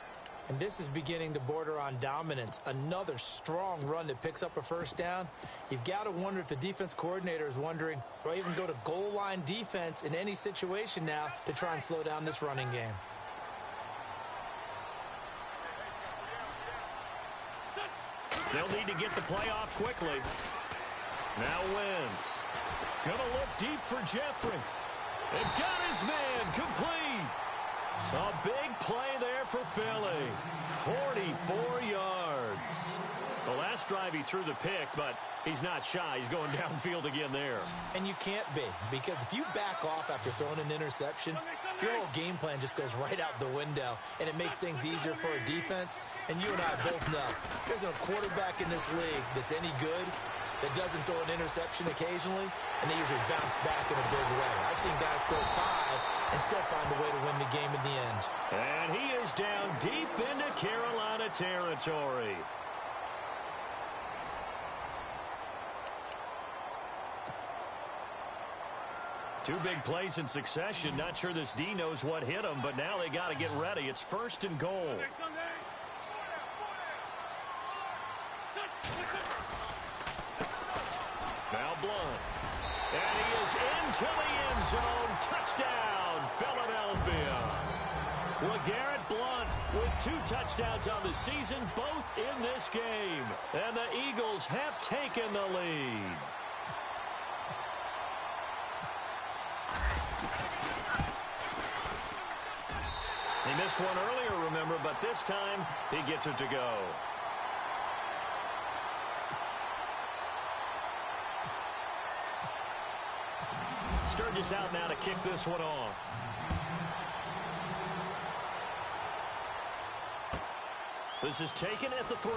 And this is beginning to border on dominance. Another strong run that picks up a first down. You've got to wonder if the defense coordinator is wondering, do I even go to goal line defense in any situation now to try and slow down this running game? They'll need to get the play off quickly. Now Wentz. Gonna look deep for Jeffrey. And got his man complete. A big play there for Philly. 44 yards. The last drive he threw the pick, but he's not shy. He's going downfield again there. And you can't be, because if you back off after throwing an interception, your whole game plan just goes right out the window, and it makes things easier for a defense. And you and I both know there's a quarterback in this league that's any good that doesn't throw an interception occasionally, and they usually bounce back in a big way. I've seen guys throw 5 and still find a way to win the game in the end. And he is down deep into Carolina territory. Two big plays in succession. Not sure this D knows what hit him, but now they got to get ready. It's 1st and goal. Now Blunt. And he is into the end zone. Touchdown, Philadelphia. LeGarrette Blunt with 2 touchdowns on the season, both in this game. And the Eagles have taken the lead. He missed one earlier, remember, but this time he gets it to go. Sturgis out now to kick this one off. The This is taken at the 3.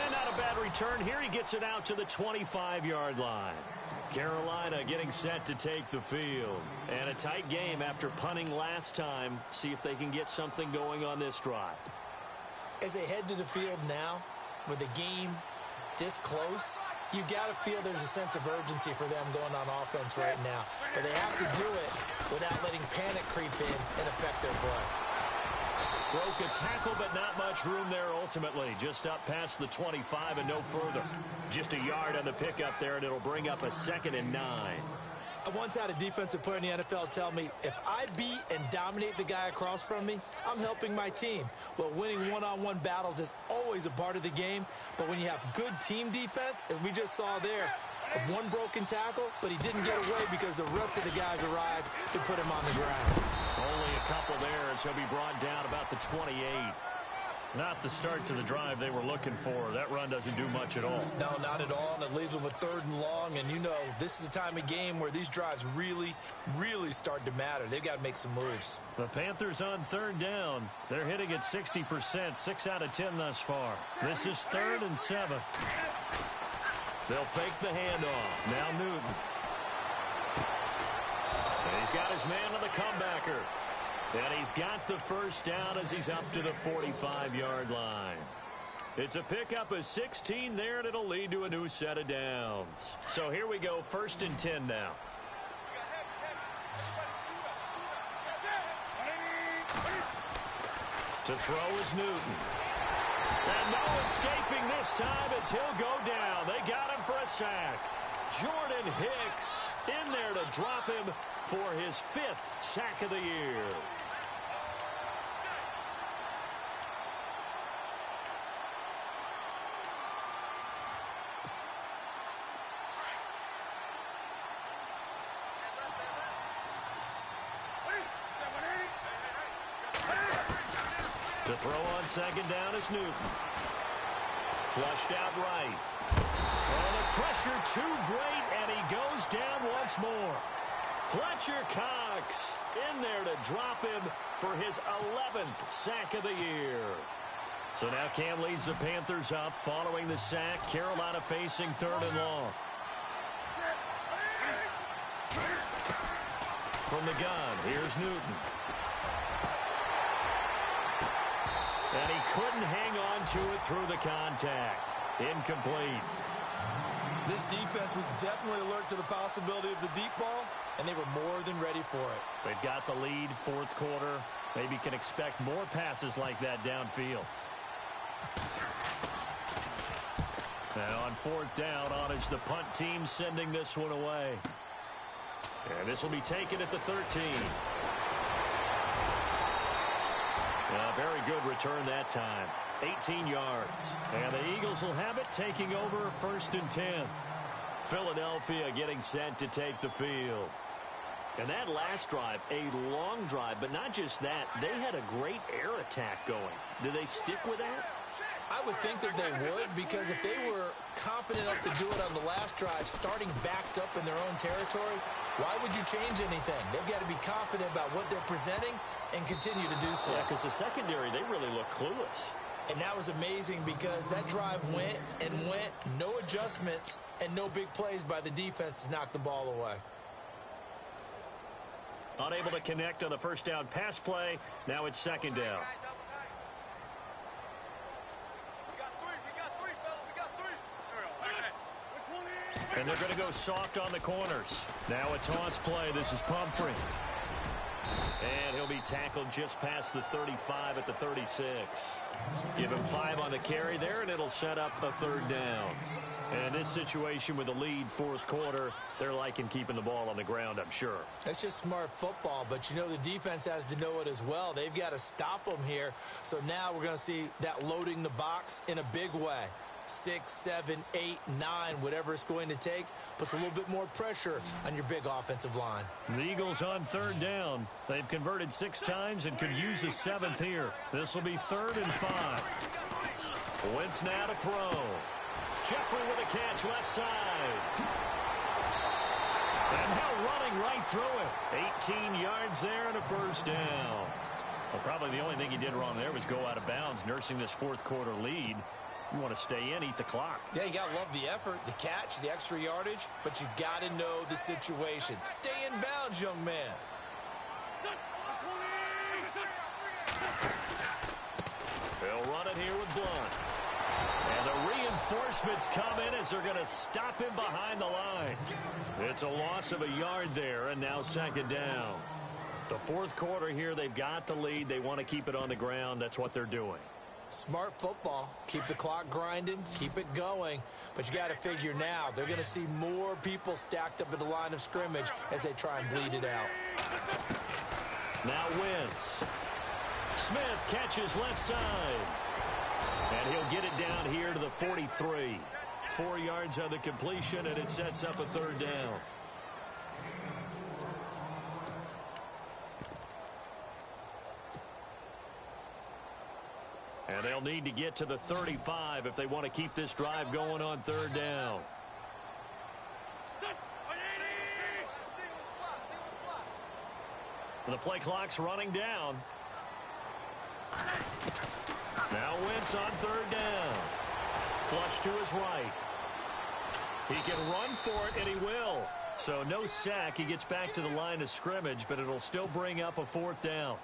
And not a bad return here. He gets it out to the 25-yard line. Carolina getting set to take the field. And a tight game after punting last time. See if they can get something going on this drive. As they head to the field now, with the game this close, you've got to feel there's a sense of urgency for them going on offense right now. But they have to do it without letting panic creep in and affect their play. Broke a tackle, but not much room there ultimately. Just up past the 25 and no further. Just a yard on the pickup there, and it'll bring up a 2nd and 9. I once had a defensive player in the NFL tell me, if I beat and dominate the guy across from me, I'm helping my team. Well, winning one-on-one battles is always a part of the game, but when you have good team defense, as we just saw there, one broken tackle, but he didn't get away because the rest of the guys arrived to put him on the ground. Only a couple there as he'll be brought down about the 28. Not the start to the drive they were looking for. That run doesn't do much at all. No, not at all, and it leaves them with 3rd and long, and you know this is the time of game where these drives really, really start to matter. They've got to make some moves. The Panthers on 3rd down. They're hitting at 60%, 6 out of 10 thus far. This is 3rd and 7. They'll fake the handoff. Now Newton. And he's got his man on the comebacker. And he's got the first down as he's up to the 45-yard line. It's a pickup of 16 there, and it'll lead to a new set of downs. So here we go, 1st and 10 now. To throw is Newton. And no escaping this time as he'll go down. They got him for a sack. Jordan Hicks in there to drop him for his 5th sack of the year. To throw on 2nd down is Newton. Flushed out right. Oh, the pressure too great, and he goes down once more. Fletcher Cox in there to drop him for his 11th sack of the year. So now Cam leads the Panthers up following the sack. Carolina facing 3rd and long. From the gun, here's Newton. And he couldn't hang on to it through the contact. Incomplete. This defense was definitely alert to the possibility of the deep ball, and they were more than ready for it. They've got the lead, 4th quarter. Maybe can expect more passes like that downfield. And on 4th down, on is the punt team sending this one away. And this will be taken at the 13. A very good return that time. 18 yards. And the Eagles will have it, taking over 1st and 10. Philadelphia getting set to take the field. And that last drive, a long drive, but not just that. They had a great air attack going. Do they stick with that? I would think that they would, because if they were confident enough to do it on the last drive, starting backed up in their own territory, why would you change anything? They've got to be confident about what they're presenting and continue to do so. Yeah, because the secondary, they really look clueless. And that was amazing because that drive went and went, no adjustments, and no big plays by the defense to knock the ball away. Unable to connect on the 1st down pass play. Now it's 2nd down. And they're going to go soft on the corners. Now a toss play. This is Pumphrey. And he'll be tackled just past the 35 at the 36. Give him 5 on the carry there, and it'll set up a 3rd down. And this situation with the lead, 4th quarter, they're liking keeping the ball on the ground, I'm sure. That's just smart football, but you know the defense has to know it as well. They've got to stop them here. So now we're going to see that loading the box in a big way. 6, 7, 8, 9, whatever it's going to take, puts a little bit more pressure on your big offensive line. The Eagles on 3rd down. They've converted 6 times and could use a 7th here. This will be 3rd and 5. Wentz now to throw. Jeffrey with a catch left side. And now running right through it. 18 yards there and a 1st down. Well, probably the only thing he did wrong there was go out of bounds, nursing this fourth quarter lead. You want to stay in, eat the clock. Yeah, you got to love the effort, the catch, the extra yardage, but you got to know the situation. Stay in bounds, young man. They'll run it here with Blunt. And the reinforcements come in as they're going to stop him behind the line. It's a loss of a yard there, and now second down. The fourth quarter here, they've got the lead. They want to keep it on the ground. That's what they're doing. Smart football. Keep the clock grinding. Keep it going. But you got to figure now, they're going to see more people stacked up at the line of scrimmage as they try and bleed it out. Now Wentz. Smith catches left side. And he'll get it down here to the 43. 4 yards on the completion, and it sets up a third down. And they'll need to get to the 35 if they want to keep this drive going on third down. The play clock's running down. Now Wentz on third down. Flush to his right. He can run for it, and he will. So no sack. He gets back to the line of scrimmage, but it'll still bring up a fourth down.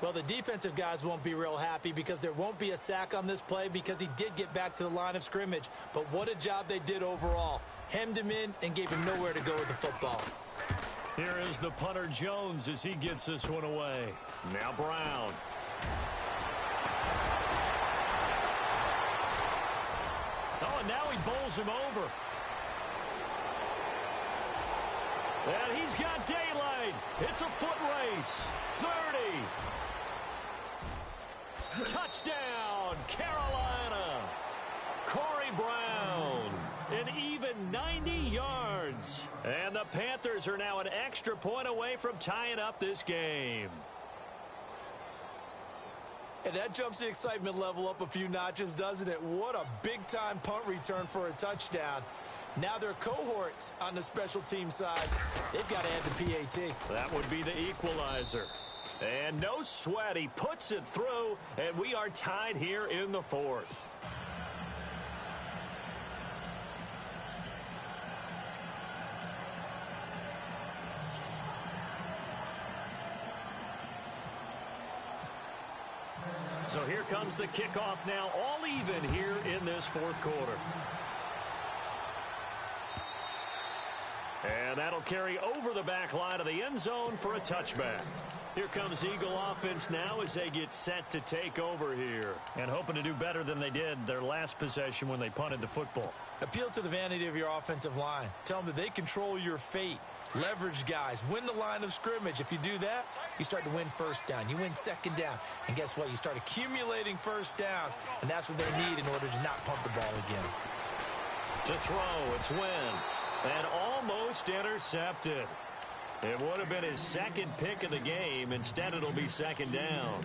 Well, the defensive guys won't be real happy because there won't be a sack on this play because he did get back to the line of scrimmage. But what a job they did overall. Hemmed him in and gave him nowhere to go with the football. Here is the punter Jones as he gets this one away. Now Brown. Oh, and now he bowls him over. And he's got daylight. It's a foot race. 30. Touchdown, Carolina. Corey Brown. An even 90 yards. And the Panthers are now an extra point away from tying up this game. And that jumps the excitement level up a few notches, doesn't it? What a big-time punt return for a touchdown. Now their cohorts on the special team side, they've got to add the PAT. That would be the equalizer. And no sweat. He puts it through, and we are tied here in the fourth. So here comes the kickoff now, all even here in this fourth quarter. And that'll carry over the back line of the end zone for a touchback. Here comes Eagle offense now as they get set to take over here. And hoping to do better than they did their last possession when they punted the football. Appeal to the vanity of your offensive line. Tell them that they control your fate. Leverage guys. Win the line of scrimmage. If you do that, you start to win first down. You win second down. And guess what? You start accumulating first downs. And that's what they need in order to not pump the ball again. To throw, it's Wentz. And almost intercepted. It would have been his second pick of the game. Instead, it'll be second down.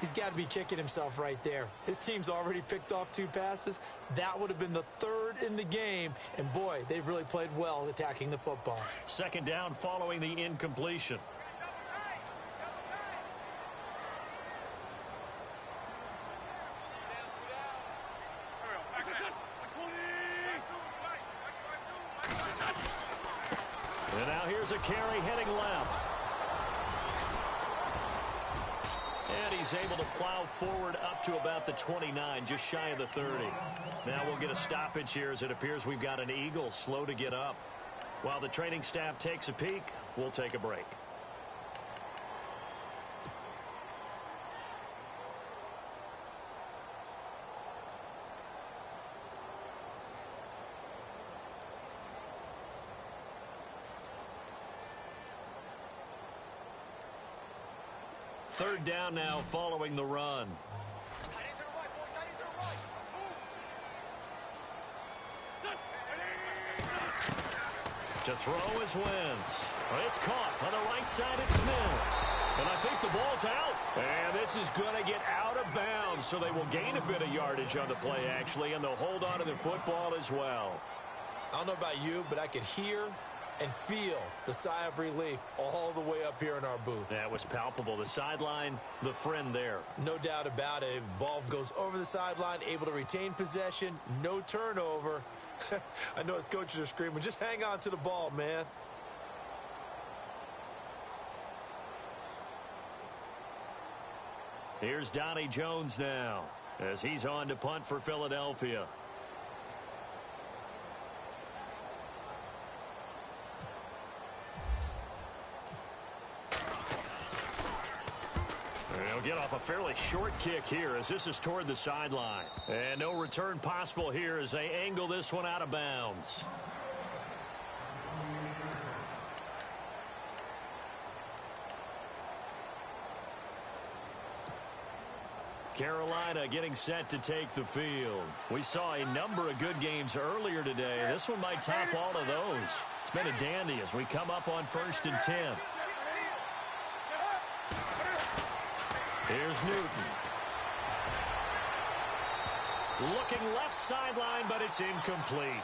He's got to be kicking himself right there. His team's already picked off 2 passes. That would have been the 3rd in the game. And, boy, they've really played well attacking the football. Second down following the incompletion. And now here's a carry heading left. And he's able to plow forward up to about the 29, just shy of the 30. Now we'll get a stoppage here as it appears we've got an Eagle slow to get up. While the training staff takes a peek, we'll take a break. Third down now following the run. To throw is Wentz. It's caught on the right side. It's Smith. And I think the ball's out. And this is going to get out of bounds, so they will gain a bit of yardage on the play, actually, and they'll hold on to the football as well. I don't know about you, but I could hear and feel the sigh of relief all the way up here in our booth. That was palpable. The sideline, the friend there. No doubt about it. Ball goes over the sideline, able to retain possession, no turnover. I know his coaches are screaming, just hang on to the ball, man. Here's Donnie Jones now as he's on to punt for Philadelphia. They'll get off a fairly short kick here as this is toward the sideline. And no return possible here as they angle this one out of bounds. Carolina getting set to take the field. We saw a number of good games earlier today. This one might top all of those. It's been a dandy as we come up on 1st and 10. Here's Newton. Looking left sideline, but it's incomplete.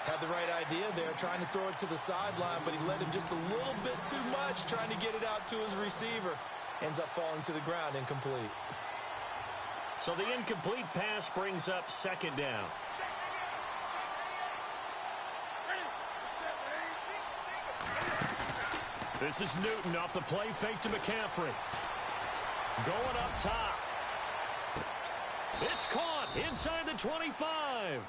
Had the right idea there, trying to throw it to the sideline, but he led him just a little bit too much, trying to get it out to his receiver. Ends up falling to the ground, incomplete. So the incomplete pass brings up 2nd down. This is Newton off the play fake to McCaffrey. Going up top. It's caught inside the 25.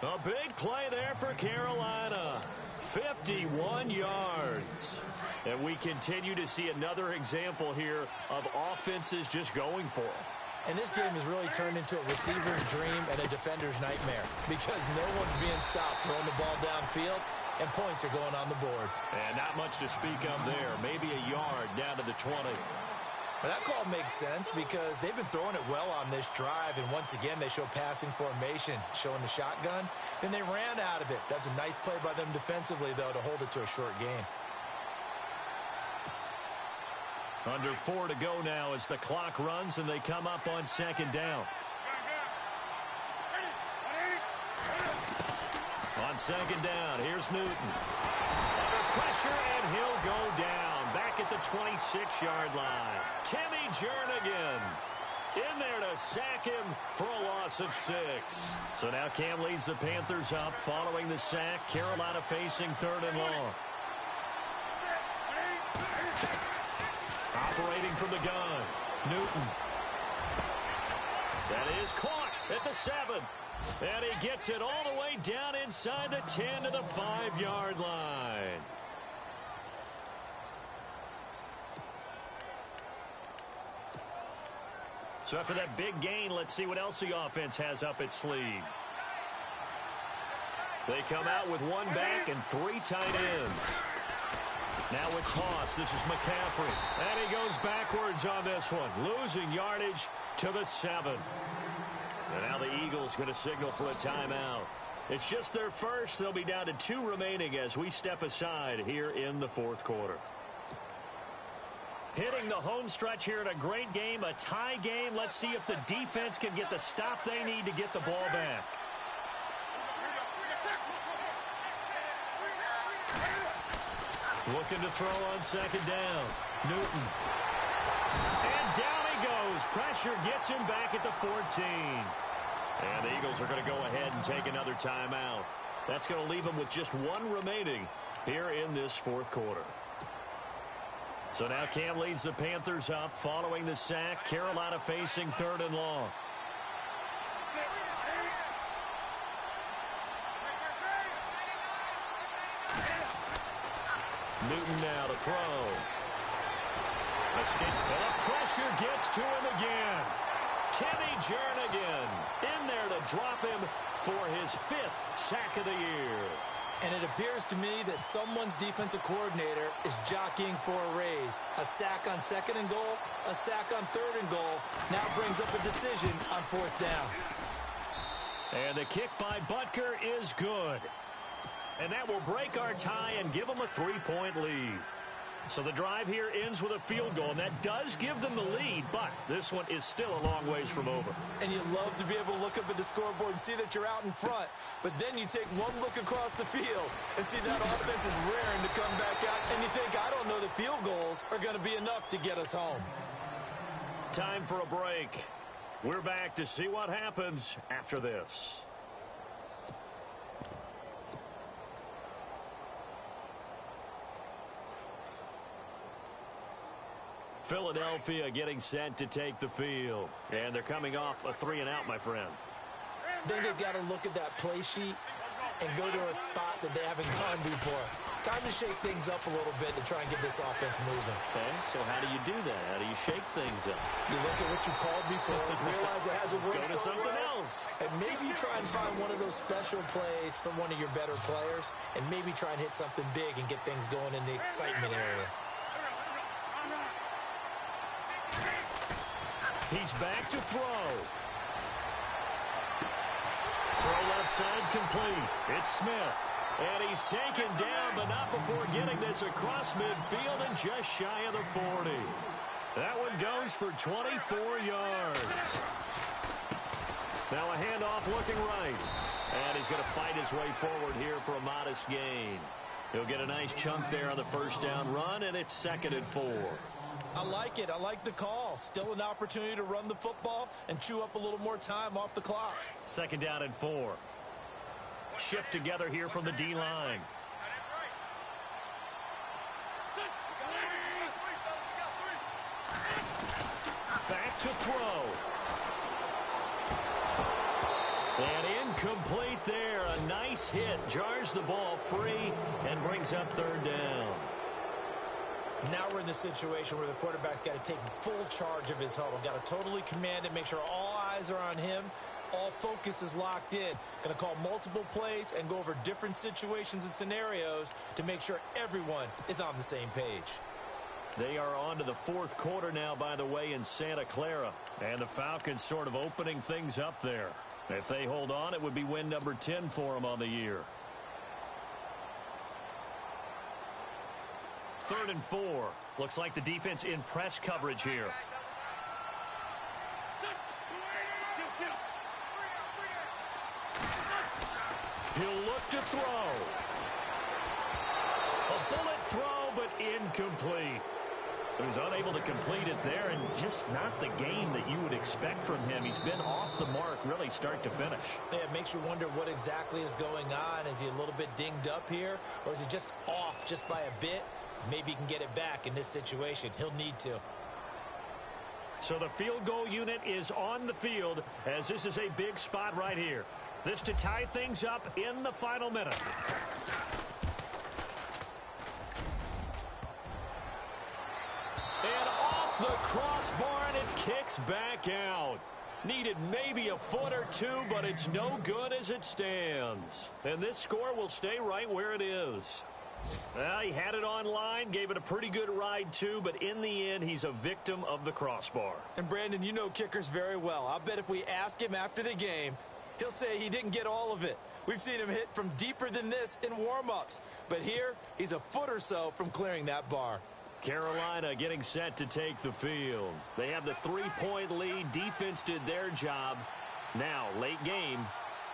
A big play there for Carolina. 51 yards. And we continue to see another example here of offenses just going for it. And this game has really turned into a receiver's dream and a defender's nightmare because no one's being stopped throwing the ball downfield, and points are going on the board. And not much to speak of there. Maybe a yard down to the 20. But that call makes sense because they've been throwing it well on this drive, and once again they show passing formation, showing the shotgun. Then they ran out of it. That's a nice play by them defensively, though, to hold it to a short game. Under 4 to go now as the clock runs and they come up on 2nd down. On 2nd down, here's Newton. Under pressure, and he'll go down. Back at the 26-yard line. Timmy Jernigan in there to sack him for a loss of 6. So now Cam leads the Panthers up following the sack. Carolina facing 3rd and long. Operating from the gun, Newton. That is caught at the 7. And he gets it all the way down inside the 10 to the 5-yard line. So after that big gain, let's see what else the offense has up its sleeve. They come out with 1 back and 3 tight ends. Now with toss, this is McCaffrey. And he goes backwards on this one, losing yardage to the 7. And now the Eagles going to signal for a timeout. It's just their first. They'll be down to 2 remaining as we step aside here in the 4th quarter. Hitting the home stretch here in a great game, a tie game. Let's see if the defense can get the stop they need to get the ball back. Looking to throw on 2nd down. Newton. And down he goes. Pressure gets him back at the 14. And the Eagles are going to go ahead and take another timeout. That's going to leave them with just 1 remaining here in this 4th quarter. So now Cam leads the Panthers up following the sack. Carolina facing 3rd and long. Newton now to throw. The pressure gets to him again. Timmy Jernigan in there to drop him for his 5th sack of the year. And it appears to me that someone's defensive coordinator is jockeying for a raise. A sack on 2nd and goal, a sack on 3rd and goal. Now brings up a decision on 4th down. And the kick by Butker is good. And that will break our tie and give them a 3-point lead. So the drive here ends with a field goal, and that does give them the lead, but this one is still a long ways from over. And you love to be able to look up at the scoreboard and see that you're out in front, but then you take one look across the field and see that offense is raring to come back out, and you think, I don't know that field goals are going to be enough to get us home. Time for a break. We're back to see what happens after this. Philadelphia getting set to take the field. And they're coming off a 3-and-out, my friend. Then they've got to look at that play sheet and go to a spot that they haven't gone before. Time to shake things up a little bit to try and get this offense moving. Okay, so how do you do that? How do you shake things up? You look at what you called before, realize it hasn't worked Go to so something well, else. and maybe try and find one of those special plays from one of your better players, and maybe try and hit something big and get things going in the excitement area. He's back to throw. Throw left side complete. It's Smith. And he's taken down, but not before getting this across midfield and just shy of the 40. That one goes for 24 yards. Now a handoff looking right. And he's going to fight his way forward here for a modest gain. He'll get a nice chunk there on the first down run, and it's 2nd and 4. I like it. I like the call. Still an opportunity to run the football and chew up a little more time off the clock. 2nd down and 4. Shift together here from the D-line. Back to throw. And incomplete there. A nice hit. Jars the ball free and brings up 3rd down. Now we're in the situation where the quarterback's got to take full charge of his huddle. Got to totally command it, make sure all eyes are on him. All focus is locked in. Going to call multiple plays and go over different situations and scenarios to make sure everyone is on the same page. They are on to the 4th quarter now, by the way, in Santa Clara. And the Falcons sort of opening things up there. If they hold on, it would be win number 10 for them on the year. 3rd and 4. Looks like the defense in press coverage here. He'll look to throw. A bullet throw, but incomplete. So he's unable to complete it there, and just not the game that you would expect from him. He's been off the mark really start to finish. Yeah, it makes you wonder what exactly is going on. Is he a little bit dinged up here, or is he just off just by a bit? Maybe he can get it back in this situation. He'll need to. So the field goal unit is on the field, as this is a big spot right here. This to tie things up in the final minute. And off the crossbar, and it kicks back out. Needed maybe a foot or two, but it's no good as it stands. And this score will stay right where it is. Well, he had it online, gave it a pretty good ride too, but in the end, he's a victim of the crossbar. And Brandon, you know kickers very well. I'll bet if we ask him after the game, he'll say he didn't get all of it. We've seen him hit from deeper than this in warm-ups. But here, he's a foot or so from clearing that bar. Carolina getting set to take the field. They have the 3-point lead. Defense did their job. Now, late game.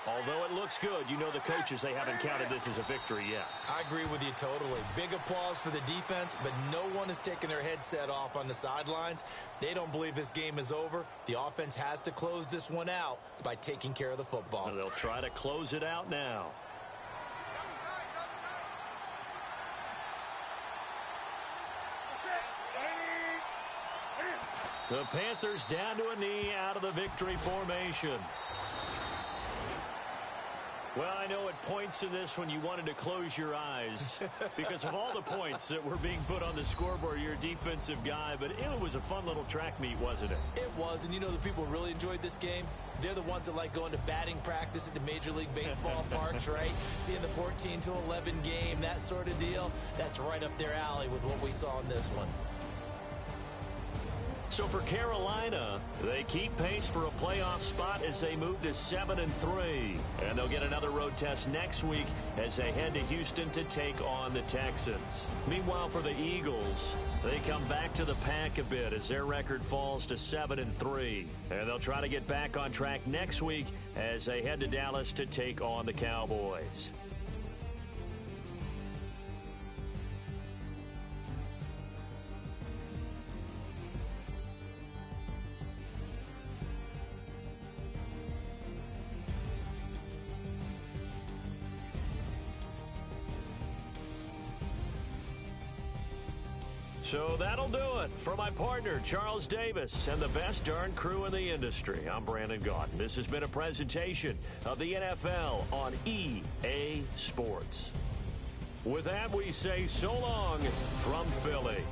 Although it looks good, you know the coaches, they haven't counted this as a victory yet. I agree with you totally. Big applause for the defense, but no one is taking their headset off on the sidelines. They don't believe this game is over. The offense has to close this one out by taking care of the football. And they'll try to close it out now. The Panthers down to a knee out of the victory formation. Well, I know it points in this when you wanted to close your eyes because of all the points that were being put on the scoreboard. You're a defensive guy, but it was a fun little track meet, wasn't it? It was, and you know the people really enjoyed this game? They're the ones that like going to batting practice at the Major League Baseball parks, right? Seeing the 14-11 game, that sort of deal. That's right up their alley with what we saw in this one. So for Carolina, they keep pace for a playoff spot as they move to 7-3. And they'll get another road test next week as they head to Houston to take on the Texans. Meanwhile, for the Eagles, they come back to the pack a bit as their record falls to 7-3. And they'll try to get back on track next week as they head to Dallas to take on the Cowboys. So that'll do it for my partner, Charles Davis, and the best darn crew in the industry. I'm Brandon Gaudin. This has been a presentation of the NFL on EA Sports. With that, we say so long from Philly.